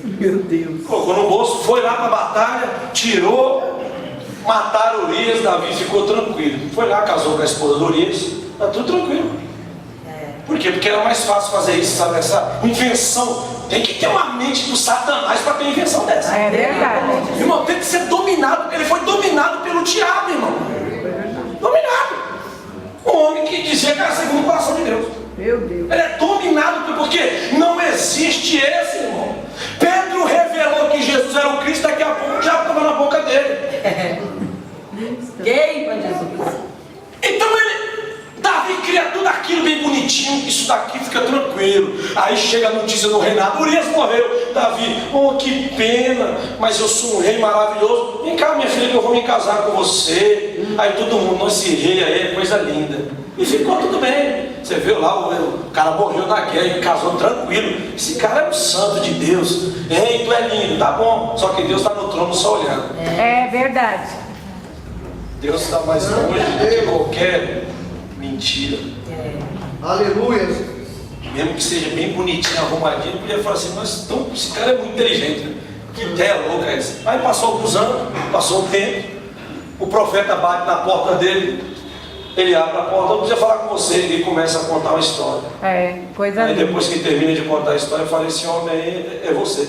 Meu Deus. Colocou no bolso, foi lá para a batalha, tirou, mataram Urias, Davi ficou tranquilo. Foi lá, casou com a esposa de Urias, está tudo tranquilo. Por quê? Porque era mais fácil fazer isso, sabe? Essa invenção. Tem que ter uma mente do Satanás para ter uma invenção dessa. É verdade. Irmão, tem que ser dominado. Ele foi dominado pelo diabo, irmão. Dominado. Um homem que dizia que era segundo o coração de Deus. Meu Deus. Ele é dominado porque não existe esse, irmão. Pedro revelou que Jesus era o Cristo, daqui a pouco o diabo estava na boca dele. Queima Jesus. Então Davi cria tudo aquilo bem bonitinho, isso daqui fica tranquilo. Aí chega a notícia do reinado, Urias morreu. Davi, oh que pena, mas eu sou um rei maravilhoso. Vem cá minha filha que eu vou me casar com você. Aí todo mundo, esse rei aí é coisa linda. E ficou tudo bem. Você viu lá, o cara morreu na guerra e casou tranquilo. Esse cara é um santo de Deus. Ei, tu é lindo, tá bom. Só que Deus está no trono só olhando. É verdade. Deus está mais longe do que qualquer mentira. Aleluia. Mesmo que seja bem bonitinho, arrumadinho, podia falar assim, mas então, esse cara é muito inteligente, né? Que ideia louca é essa? Aí passou alguns anos, passou um tempo, o profeta bate na porta dele, ele abre a porta, eu preciso falar com você, e começa a contar uma história. É, coisa Aí linda. depois que termina de contar a história, eu falei, esse homem aí é você.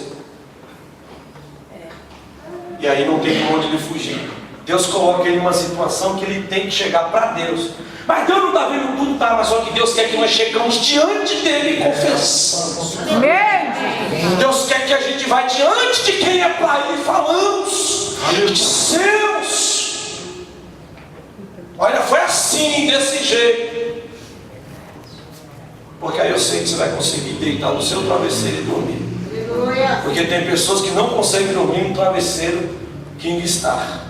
E aí não tem por onde ele fugir. Deus coloca ele numa situação que ele tem que chegar para Deus. Mas Deus não está vendo tudo, tá? Mas só que Deus quer que nós chegamos diante dele e confessamos. Deus quer que a gente vá diante de quem é para ele e falamos. Dizemos. Olha, foi assim, desse jeito. Porque aí eu sei que você vai conseguir deitar no seu travesseiro e dormir. Porque tem pessoas que não conseguem dormir no travesseiro King Star.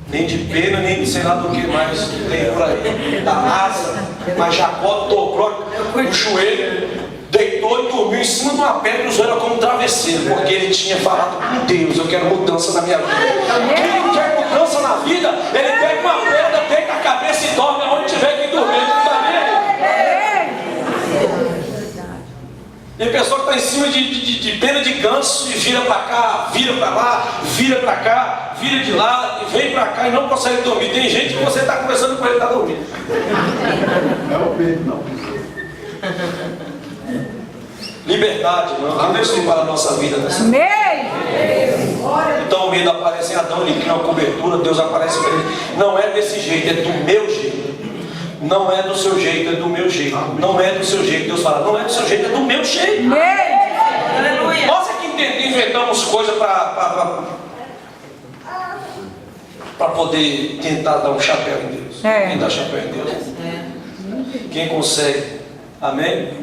Nem de pena, nem de sei lá do que mais tem por aí. Da asa. Mas Jacó dobrou o joelho, deitou e dormiu em cima de uma pedra e usou ela como travesseiro. Porque ele tinha falado com Deus, eu quero mudança na minha vida. Quem quer mudança na vida, ele pega uma pedra, deita a cabeça e dorme onde tiver que dormir. Tem pessoa que está em cima de pena de ganso e vira para cá, vira para lá, vira para cá, vira de lá e vem para cá e não consegue dormir. Tem gente que você está conversando com ele e está dormindo. Não é o Pedro, não. Liberdade, irmão. Que Deus tem para a nossa vida nessa. Amém. Então o medo aparece em Adão, ele cria uma cobertura, Deus aparece para ele. Não é desse jeito, é do meu jeito. Não é do seu jeito, é do meu jeito. Não é do seu jeito. Deus fala, não é do seu jeito, é do meu jeito. Amém. Nós é que inventamos coisas para poder tentar dar um chapéu em Deus. Quem dá chapéu em Deus? Quem consegue? Amém?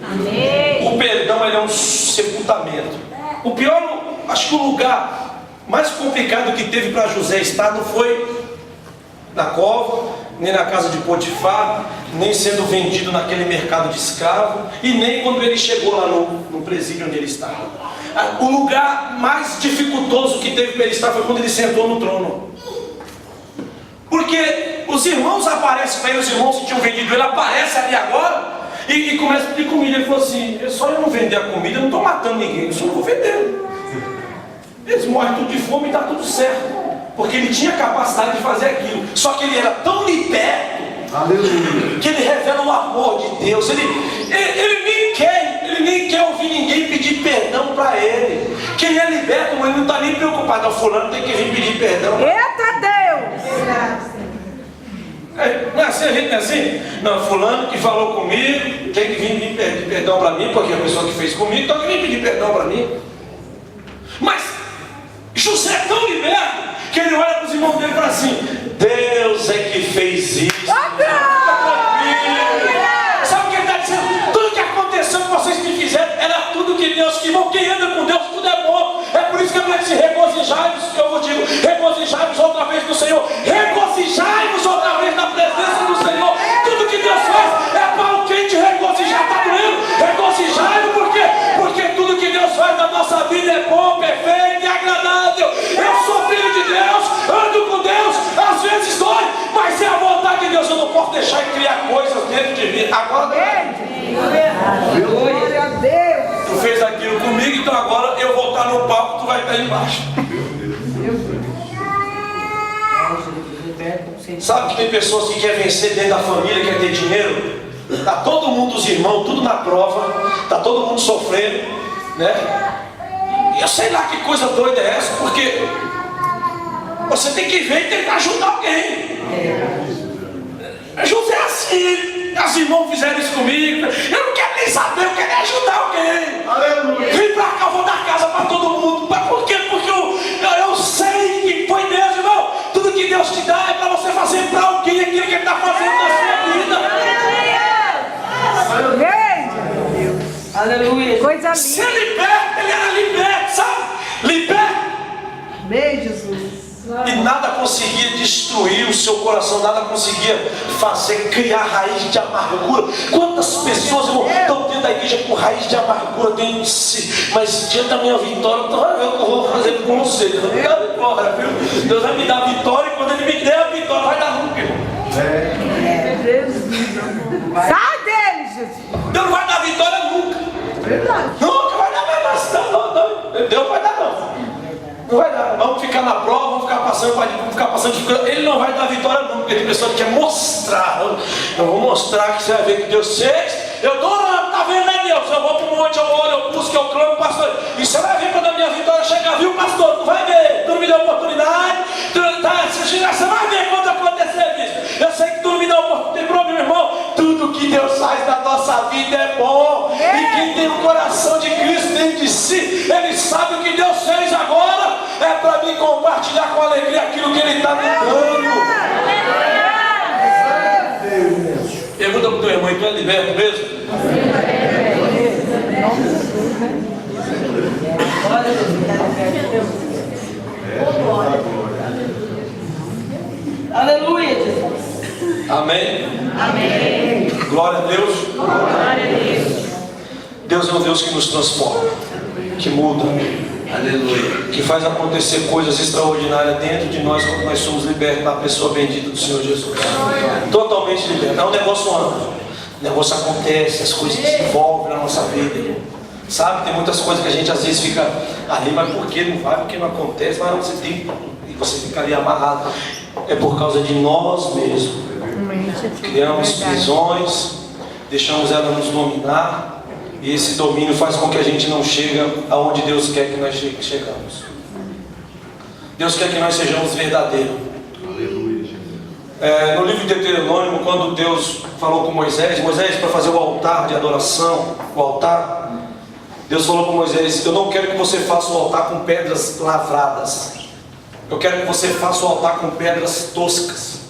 O perdão ele é um sepultamento. O pior, acho que o lugar mais complicado que teve para José estar não foi na cova, nem na casa de Potifar, nem sendo vendido naquele mercado de escravo, e nem quando ele chegou lá no presídio onde ele estava. O lugar mais dificultoso que teve para ele estar foi quando ele sentou no trono. Porque os irmãos aparecem para ele, os irmãos que tinham vendido ele aparecem ali agora e começam a pedir comida. Ele falou assim, só eu não vender a comida, eu não estou matando ninguém, eu só não vou vender. Eles morrem tudo de fome e está tudo certo. Porque ele tinha capacidade de fazer aquilo. Só que ele era tão liberto, aleluia, que ele revela o amor de Deus. Ele nem quer ouvir ninguém pedir perdão para ele. Quem é liberto, mas não está nem preocupado. O fulano tem que vir pedir perdão. Eita Deus! Não é assim, a gente não é assim? Não, fulano que falou comigo tem que vir pedir perdão para mim, porque a pessoa que fez comigo tem que vir pedir perdão para mim. Mas José é tão liberto que ele olha para os irmãos dele e fala assim, Deus é que fez isso. Sabe o que ele está dizendo? Tudo que aconteceu que vocês me fizeram era tudo que Deus quis. Quem anda com Deus, tudo é bom. É por isso que a Bíblia diz, regozijai-vos, que eu vos digo, regozijai-vos outra vez no Senhor. Regozijai-vos outra vez na presença do Senhor. Tudo que Deus faz é para o crente regozijar. Está doendo? Regozijai-vos, por quê? Porque tudo que Deus faz na nossa vida é bom, perfeito e agradável. Eu sou filho de Deus, ando com Deus, às vezes dói, mas é a vontade de Deus. Eu não posso deixar de criar coisas dentro de mim. Agora Glória a Deus. tu fez aquilo comigo, então agora eu vou estar no palco, tu vai estar embaixo. Sabe que tem pessoas que querem vencer dentro da família, quer ter dinheiro? Está todo mundo, os irmãos, tudo na prova, está todo mundo sofrendo, né? E eu sei lá que coisa doida é essa, porque você tem que ver e tentar ajudar alguém. José é assim. Os irmãos fizeram isso comigo. Eu não quero nem saber, eu quero ajudar alguém. Aleluia. Vem pra cá, eu vou dar casa para todo mundo. Por quê? Porque eu sei que foi Deus, irmão. Tudo que Deus te dá é para você fazer para alguém aquilo que Ele está fazendo na sua vida. Aleluia. Coisa linda. Ser liberto, ele era liberto, sabe? Liberto. Bem, Jesus. E nada conseguia destruir o seu coração, nada conseguia criar raiz de amargura. Quantas pessoas, irmão, estão dentro da igreja com raiz de amargura dentro de si, mas diante da minha vitória, tu vai ver o que eu vou fazer com você. Deus vai me dar vitória, viu? Deus vai me dar vitória, e quando Ele me der a vitória, vai dar nunca, irmão. Sai dele, Jesus. Deus não vai dar vitória nunca. Nunca vai dar mais. Não. Deus vai dar não. Não vai dar. Vamos ficar na prova, vamos ficar passando dificuldade. Ele não vai dar vitória nunca, porque tem pessoa que quer mostrar. Eu vou mostrar que você vai ver que Deus fez. Eu estou orando, tá vendo, né, Deus? Eu vou para um monte, eu oro, eu busco, eu clamo, pastor. E você vai ver quando a minha vitória chegar, viu, pastor? Tu vai ver. Tu não me deu oportunidade. Você vai ver quando acontecer isso. Eu sei que tu não me deu oportunidade. Tem problema, irmão. Tudo que Deus faz na nossa vida é bom. E quem tem o coração de Cristo dentro de si, ele sabe o que Deus fez agora. É para mim compartilhar com alegria aquilo que Ele está me dando. Pergunta para o teu irmão, tu é liberto mesmo? Aleluia. Amém? Amém. Glória a Deus. Glória a Deus. Deus é um Deus que nos transforma, que muda, aleluia, que faz acontecer coisas extraordinárias dentro de nós quando nós somos libertos na pessoa bendita do Senhor Jesus. Totalmente libertos. É um negócio anda, o negócio acontece, as coisas se desenvolvem na nossa vida, irmão. Sabe, tem muitas coisas que a gente às vezes fica ali, mas por que não vai, por que não acontece, mas você tem, e você fica ali amarrado. É por causa de nós mesmos. Criamos prisões, deixamos ela nos dominar, e esse domínio faz com que a gente não chegue aonde Deus quer que nós chegamos. Deus quer que nós sejamos verdadeiros. No livro de Deuteronômio, quando Deus falou com Moisés, para fazer o altar de adoração, o altar, Deus falou com Moisés: eu não quero que você faça o altar com pedras lavradas, eu quero que você faça o altar com pedras toscas.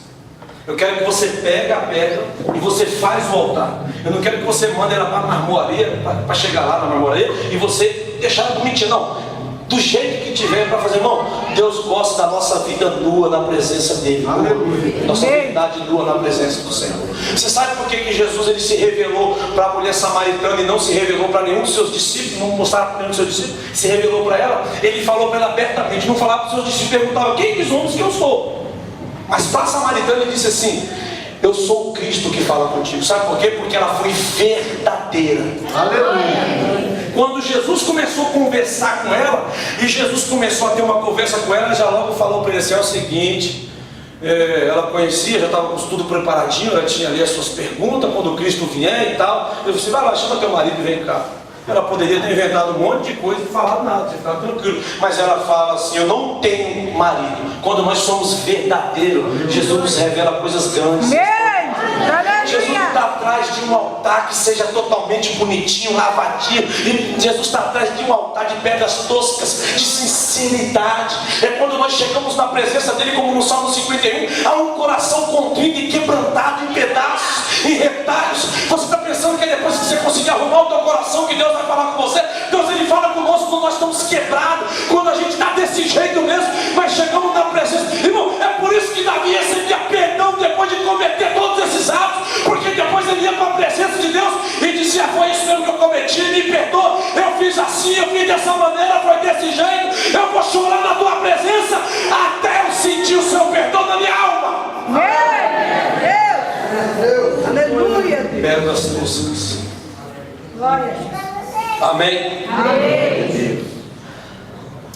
Eu quero que você pegue a pedra e você faz o altar. Eu não quero que você mande ela para a marmoraria, para chegar lá na marmoraria e você deixar ela bonitinha, não. Do jeito que tiver para fazer, irmão. Deus gosta da nossa vida nua na presença dele. Aleluia. Nossa verdade nua na presença do Senhor. Você sabe por que Jesus ele se revelou para a mulher samaritana e não se revelou para nenhum dos seus discípulos? Não mostraram para nenhum dos seus discípulos? Se revelou para ela. Ele falou para ela abertamente. Não falava para os seus discípulos, perguntava: quem diz homens que eu sou? Mas para a samaritana ele disse assim: eu sou o Cristo que fala contigo. Sabe por quê? Porque ela foi verdadeira. Aleluia. Quando Jesus começou a conversar com ela, e Jesus começou a ter uma conversa com ela, já logo falou para ele assim: é o seguinte, ela conhecia, já estava com tudo preparadinho, ela tinha ali as suas perguntas, quando o Cristo vier e tal. Eu disse: vai lá, chama teu marido e vem cá. Ela poderia ter inventado um monte de coisa e falado nada, você ficava tranquilo. Mas ela fala assim: eu não tenho marido. Quando nós somos verdadeiros, Jesus nos revela coisas grandes. Jesus não está atrás de um altar que seja totalmente bonitinho, lavadinho. E Jesus está atrás de um altar de pedras toscas, de sinceridade. É quando nós chegamos na presença dele, como no Salmo 51, há um coração contrito e quebrantado em pedaços, em retalhos. Você está pensando que depois que você conseguir arrumar o teu coração, que Deus vai falar com você? Deus ele fala conosco quando nós estamos quebrados, quando a gente está desse jeito mesmo, mas chegamos na presença. Irmão, é por isso que Davi recebia perdão depois de cometer todos esses atos, porque depois ele ia para a presença de Deus e dizia: foi isso mesmo que eu cometi, me perdoa, eu fiz assim, eu fiz dessa maneira, foi desse jeito, eu vou chorar na tua presença até eu sentir o seu perdão na minha alma. Deus, aleluia. Pedras toscas. Glória a Jesus. Amém? Amém.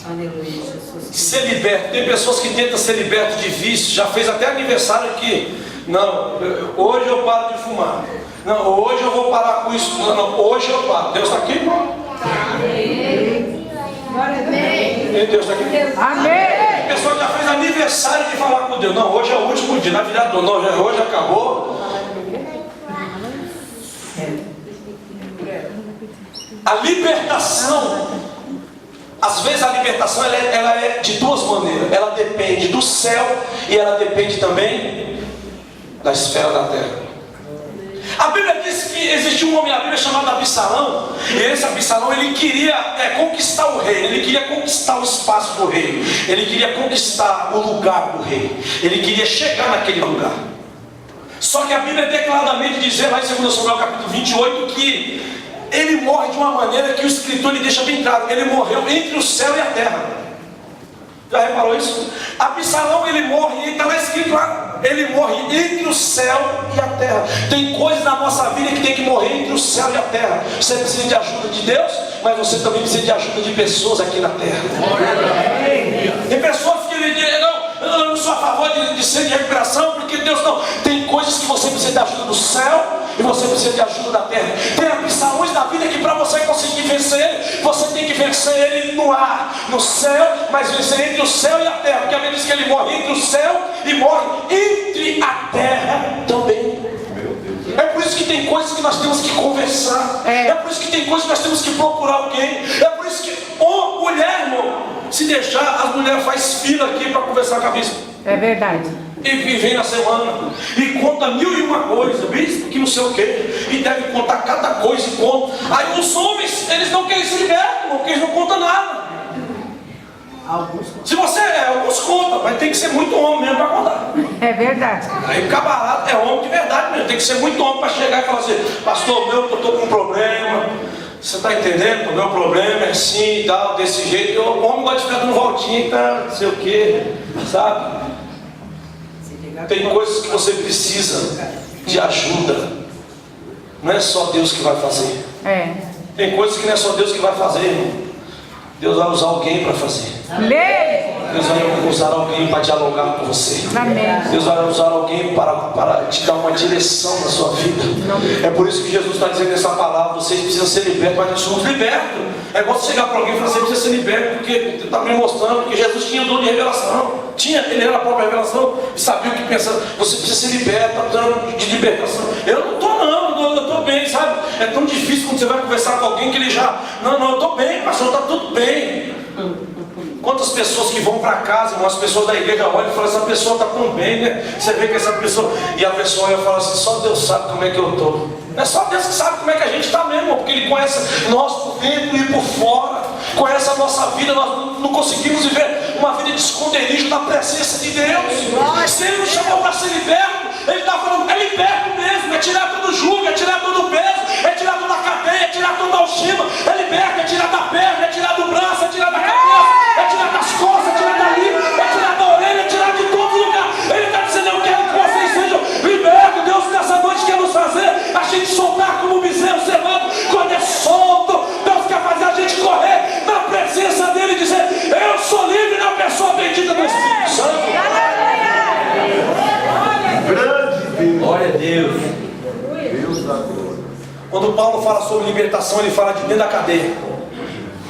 Aleluia, Jesus. Ser liberto. Tem pessoas que tentam ser libertos de vício. Já fez até aniversário aqui. Não, hoje eu paro de fumar. Não, hoje eu vou parar com isso. Não, hoje eu paro. Deus está aqui, irmão? Amém. Glória a Deus. Deus está aqui? Amém. A pessoa já fez aniversário de falar com Deus. Não, hoje é o último dia. Na virada do ano, hoje acabou. A libertação, às vezes a libertação ela é de duas maneiras. Ela depende do céu e ela depende também da esfera da terra. A Bíblia diz que existiu um homem na Bíblia chamado Absalão. E esse Absalão ele queria conquistar o reino. Ele queria conquistar o espaço do reino. Ele queria conquistar o lugar do reino. Ele queria chegar naquele lugar. Só que a Bíblia declaradamente diz lá em 2 Samuel capítulo 28 que ele morre de uma maneira que o escritor ele deixa bem claro: ele morreu entre o céu e a terra. Já reparou isso? Absalão ele morre, e está lá escrito lá: ele morre entre o céu e a terra. Tem coisas na nossa vida que tem que morrer entre o céu e a terra. Você precisa de ajuda de Deus, mas você também precisa de ajuda de pessoas aqui na terra. Tem pessoas que ele diz: eu não sou a favor de ser de recuperação, porque Deus não. Tem coisas que você precisa de ajuda do céu e você precisa de ajuda da terra. Tem Absalões na vida que para você conseguir vencer ele, você tem que vencer ele no ar, no céu, mas vencer entre o céu e a terra. Porque a Bíblia diz que ele morre entre o céu e morre entre a terra também. É por isso que tem coisas que nós temos que conversar. É por isso que tem coisas que nós temos que procurar alguém. É por isso que, mulher, irmão, se deixar, as mulheres fazem fila aqui para conversar com a bispa. É verdade. E vem na semana e conta 1001 coisa, bispo, que não sei o que, e deve contar cada coisa e conta. Aí os homens, eles não querem se libertar, porque eles não contam nada. Se você alguns contam, mas tem que ser muito homem mesmo para contar. É verdade. Aí o camarada é homem de verdade mesmo, tem que ser muito homem para chegar e falar assim: pastor, eu estou com um problema, você está entendendo? O meu problema é assim e tal, desse jeito. O homem gosta de ficar dando voltinha, tá, não sei o que, sabe? Tem coisas que você precisa de ajuda. Não é só Deus que vai fazer. Tem coisas que não é só Deus que vai fazer, irmão. Deus vai usar alguém para fazer. Amém. Deus vai usar alguém para dialogar com você. Amém. Deus vai usar alguém para te dar uma direção na sua vida. É por isso que Jesus está dizendo nessa palavra: vocês precisam ser libertos, mas nós somos libertos. É igual você chegar para alguém e falar: você precisa ser liberto, porque Ele está me mostrando que Jesus tinha dom de revelação. Ele era a própria revelação e sabia o que pensava. Você precisa ser liberto, está precisando de libertação. Eu não estou, não, eu estou bem, sabe? É tão difícil quando você vai conversar com alguém que ele já: não, eu estou bem, pastor, está tudo bem. Quantas pessoas que vão para casa, irmão, as pessoas da igreja olham e falam: essa pessoa está tão bem, né? Você vê que essa pessoa, e a pessoa olha e fala assim: só Deus sabe como é que eu estou. É só Deus que sabe como é que a gente está mesmo, porque Ele conhece nós por dentro e por fora, conhece a nossa vida. Nós não conseguimos viver uma vida de esconderijo na presença de Deus. Se Ele nos chamou para ser liberto, Ele está falando: é liberto mesmo, é tirar todo o jugo, é tirar todo o peso, é tirar toda a cadeia, é tirar toda a algema, é liberto, é tirar da perna, é tirar do braço, é tirar da cabeça, é tirar das costas, é tirar da língua, é tirar da orelha, é tirar de todo lugar. Ele está dizendo: eu quero que vocês sejam libertos. Deus nessa noite quer nos fazer a gente soltar como um bezerro cevado. Quando é solto, Deus quer fazer a gente correr na presença dEle e dizer: eu sou livre na pessoa bendita do Espírito Santo. Grande Deus. Glória a Deus. Deus da glória. Quando Paulo fala sobre libertação, ele fala de dentro da cadeia.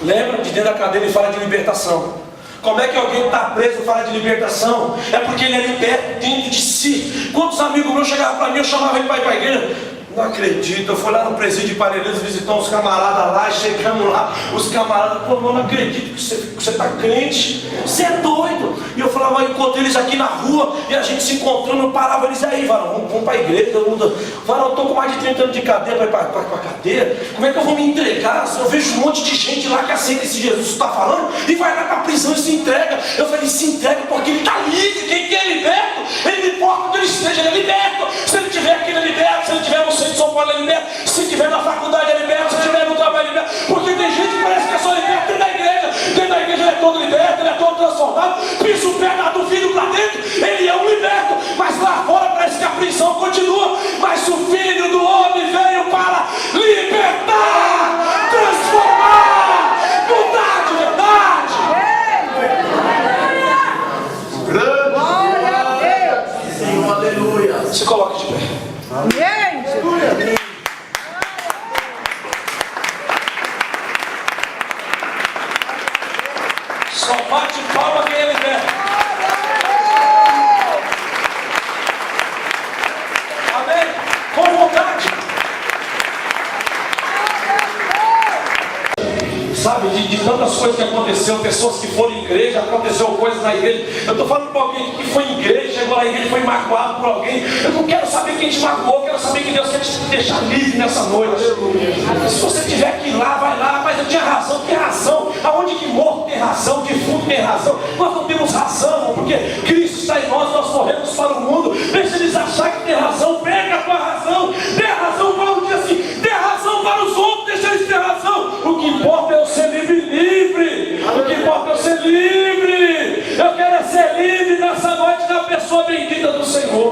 Lembra? De dentro da cadeia ele fala de libertação. Como é que alguém está preso e fala de libertação? É porque ele é liberto dentro de si. Quantos amigos meus chegavam para mim, eu chamava ele para ir para a igreja? Não acredito, eu fui lá no presídio de Parelheiros visitar uns camaradas lá, chegamos lá, os camaradas: pô, não acredito que você está crente, você é doido. E eu falava: eu encontrei eles aqui na rua, e a gente se encontrando, eu parava eles: aí, varão, vamos para a igreja, todo mundo: varão, eu estou com mais de 30 anos de cadeia, para ir para a cadeia, como é que eu vou me entregar? Eu vejo um monte de gente lá que aceita esse Jesus que está falando, e vai lá para a prisão e se entrega. Eu falei: se entrega porque ele está livre. Quem é liberto, ele não importa onde ele esteja, ele é liberto. Se ele estiver aqui, ele é liberto. Se ele estiver no centro de São Paulo, ele é liberto. Se estiver na faculdade, ele é liberto. Se estiver no trabalho, ele é liberto. Porque tem gente que parece que é só liberto dentro da igreja. Dentro da igreja ele é todo liberto, ele é todo transformado. Pisa o pé do filho para dentro, ele é um liberto. Mas lá fora parece que a prisão continua. Mas o Filho do Homem veio para libertar, transformar, mudar de verdade. Grande Senhor, aleluia. Se coloque de pé. Amém. Só bate palma quem é liberto. Amém? Com vontade. Sabe, de tantas coisas que aconteceram, pessoas que foram em igreja, aconteceu coisas na igreja. Eu estou falando para alguém que foi em igreja, chegou na igreja e foi magoado por alguém. Eu não quero saber quem te magoou, eu quero saber que Deus quer te deixar livre nessa noite. Se você tiver que ir lá, vai lá. Mas eu tinha razão, tem razão. Aonde que morto tem razão, defunto tem razão. Nós não temos razão, porque Cristo está em nós, nós morremos para o mundo. Deixa eles achar que tem razão, pega a tua razão. Dê razão para um dia assim, dê razão para os outros, deixa eles ter razão. O que importa é eu ser livre. O que importa é eu ser livre. Eu quero é ser livre nessa noite na pessoa bendita do Senhor.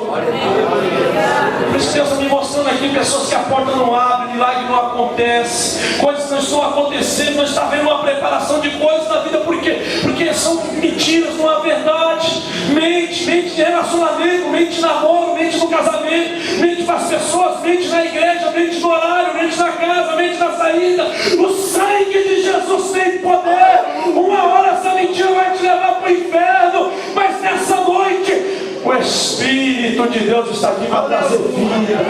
Por isso Deus está me mostrando aqui pessoas que a porta não abre, milagre não acontece, coisas não estão acontecendo, não está havendo uma preparação de coisas na vida. Por quê? Porque são mentiras, não há verdade. Mente de relacionamento, mente de namoro, mente no casamento, mente para as pessoas, mente na igreja, mente no horário, mente na casa, mente na saída. O sangue de Jesus tem poder. Uma hora essa mentira vai te levar para o inferno, mas nessa noite o Espírito de Deus está aqui para trazer vida.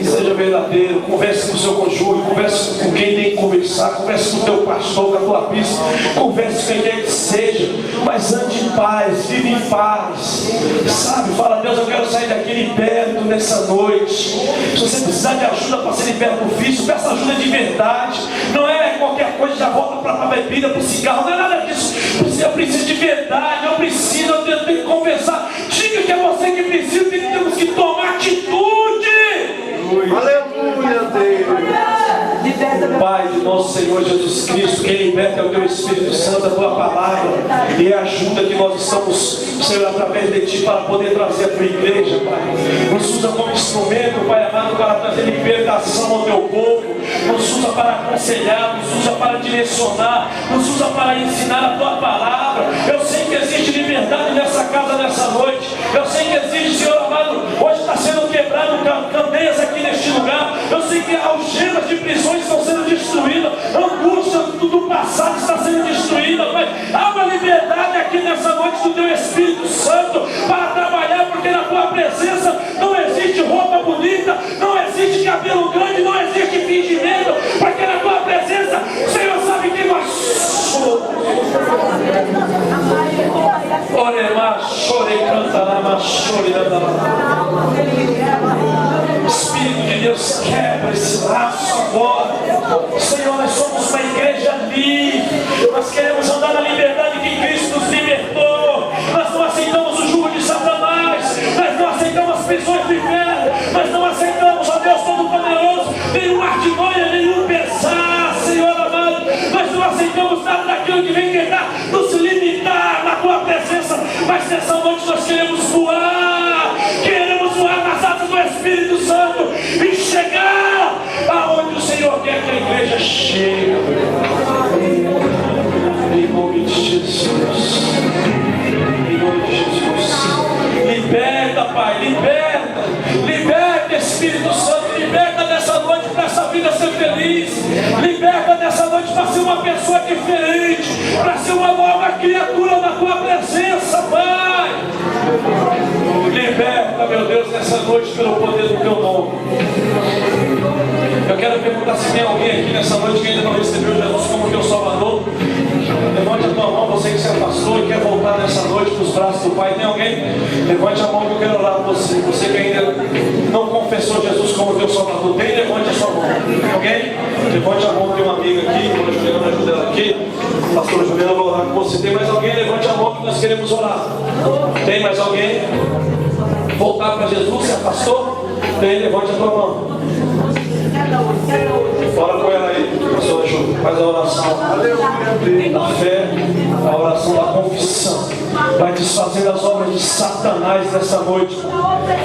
Seja verdadeiro, converse com o seu cônjuge, converse com quem tem que conversar, converse com o teu pastor, com a tua bispa, converse com quem quer que seja, mas ande em paz, vive em paz. Sabe, fala: Deus, eu quero sair daqui liberto nessa noite. Se você precisar de ajuda para ser liberto do vício, peça ajuda de verdade. Não é qualquer coisa, já volta para a bebida, para o cigarro, não é nada disso. Eu preciso de verdade, eu preciso, eu tenho que conversar. Diga que é você que precisa, temos que tomar atitude. Aleluia, Deus. Pai de nosso Senhor Jesus Cristo, quem liberta é o Teu Espírito Santo, a Tua palavra, e a ajuda que nós estamos, Senhor, através de Ti, para poder trazer a Tua igreja, Pai. Nos usa como instrumento, Pai amado, para trazer libertação ao Teu povo, nos usa para aconselhar, nos usa para direcionar, nos usa para ensinar a Tua palavra. Eu sei que existe liberdade nessa casa, nessa noite. Eu sei que existe, Senhor amado, hoje está sendo quebrado candeias aqui neste lugar. Eu sei que algemas de prisões estão sendo destruídas, angústia do passado está sendo destruída, Pai. Há uma liberdade aqui nessa noite do Teu Espírito Santo para trabalhar, porque na Tua presença não existe roupa bonita, não existe cabelo grande, não existe fingimento, porque na Tua presença o Senhor sabe que nós somos. Espírito de Deus, quebra esse laço agora. Senhor, nós somos uma igreja livre. Nós queremos andar na liberdade que Cristo nos libertou. Nós não aceitamos o jugo de Satanás. Nós não aceitamos as prisões do inferno. Nós não aceitamos, ó Deus Todo-Poderoso, nenhum artimanha, nenhum pesar, Senhor amado. Nós não aceitamos nada daquilo que vem tentar nos limitar na Tua presença. Mas nessa noite nós queremos voar. Queremos voar nas asas do Espírito Santo e chegar aonde o Senhor quer que a igreja chegue. Em nome de Jesus. Em nome de Jesus. Liberta, Pai, liberta. Liberta, Espírito Santo. Liberta nessa noite para essa vida ser feliz. Liberta nessa noite para ser uma pessoa diferente, para ser uma nova criatura na Tua presença, Pai. Liberta, meu Deus, nessa noite pelo poder do Teu nome. Eu quero perguntar se tem alguém aqui nessa noite que ainda não recebeu Jesus como Teu Salvador. Levante a tua mão, você que se afastou e quer voltar nessa noite para os braços do Pai. Tem alguém? Levante a mão que eu quero orar por você. Você que ainda não confessou Jesus como Teu Salvador. Tem? Levante a sua mão. Alguém? Levante a mão, tem uma amiga aqui, a Juliana ajuda ela aqui. A pastora Juliana vai orar com você. Tem mais alguém? Levante a mão que nós queremos orar. Tem mais alguém? Voltar para Jesus, se afastou? Tem? Levante a tua mão. Ora com ela aí, pastor Ju. Faz a oração da fé, a oração da confissão. Vai desfazer as obras de Satanás nessa noite.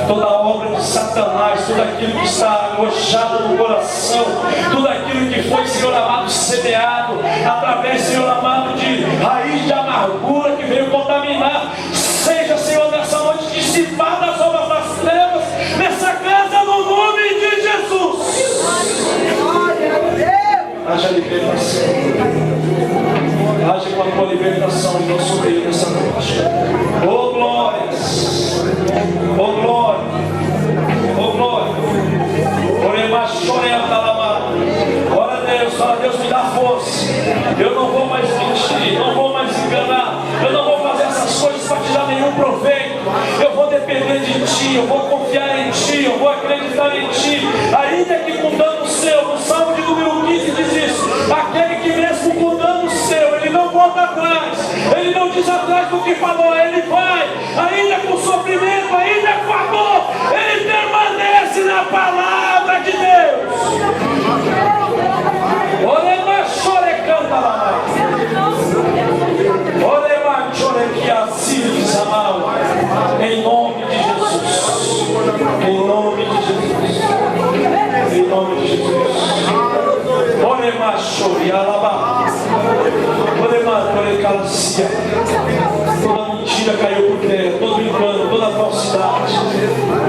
Toda obra de Satanás, tudo aquilo que está alojado no coração, tudo aquilo que foi, Senhor amado, semeado através, Senhor amado, de raiz de amargura que veio contaminar. Seja, Senhor, nessa noite dissipada as obras das trevas nessa casa, no nome de Jesus. Haja libertação. Haja com a Tua libertação em nosso meio nessa noite. Oh glórias! Oh glória! Oh glória! Ora Deus, me dá força. Eu não vou mais mentir, não vou mais enganar. Eu não vou fazer essas coisas para te dar nenhum proveito. Eu vou depender de Ti, eu vou confiar em Ti, eu vou acreditar em Ti. Ainda que com dano seu, no Salmo de número 15 diz isso: aquele que mesmo com dano seu, ele não volta atrás, ele não diz atrás do que falou, ele vai, ainda com sofrimento, ainda com a dor, ele permanece na palavra de Deus. Olema chorecanta lá. Olema chorequia siris amal. Em nome de Jesus. Em nome de Jesus. Em nome de Jesus. Olema chorialaba. Olema chorecalcia. Toda mentira caiu por terra, todo engano, toda falsidade.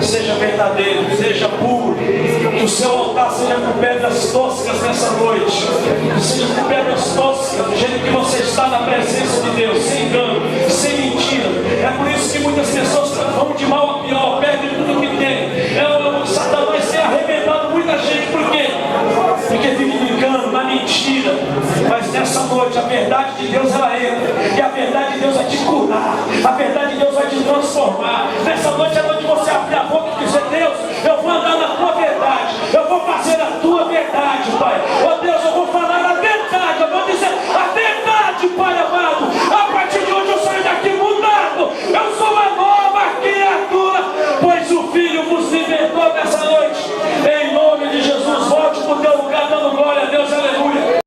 Seja verdadeiro, seja puro. Que o seu altar seja com pedras toscas nessa noite. Que seja com pedras toscas, do jeito que você está na presença de Deus, sem engano, sem mentira. É por isso que muitas pessoas vão de mal a pior, perdem tudo que tem. Satanás tem arrebentado muita gente, por quê? Porque vive no engano, na mentira. Mas nessa noite a verdade de Deus ela entra. E a verdade de Deus vai te curar. A verdade de Deus vai te transformar. Nessa noite a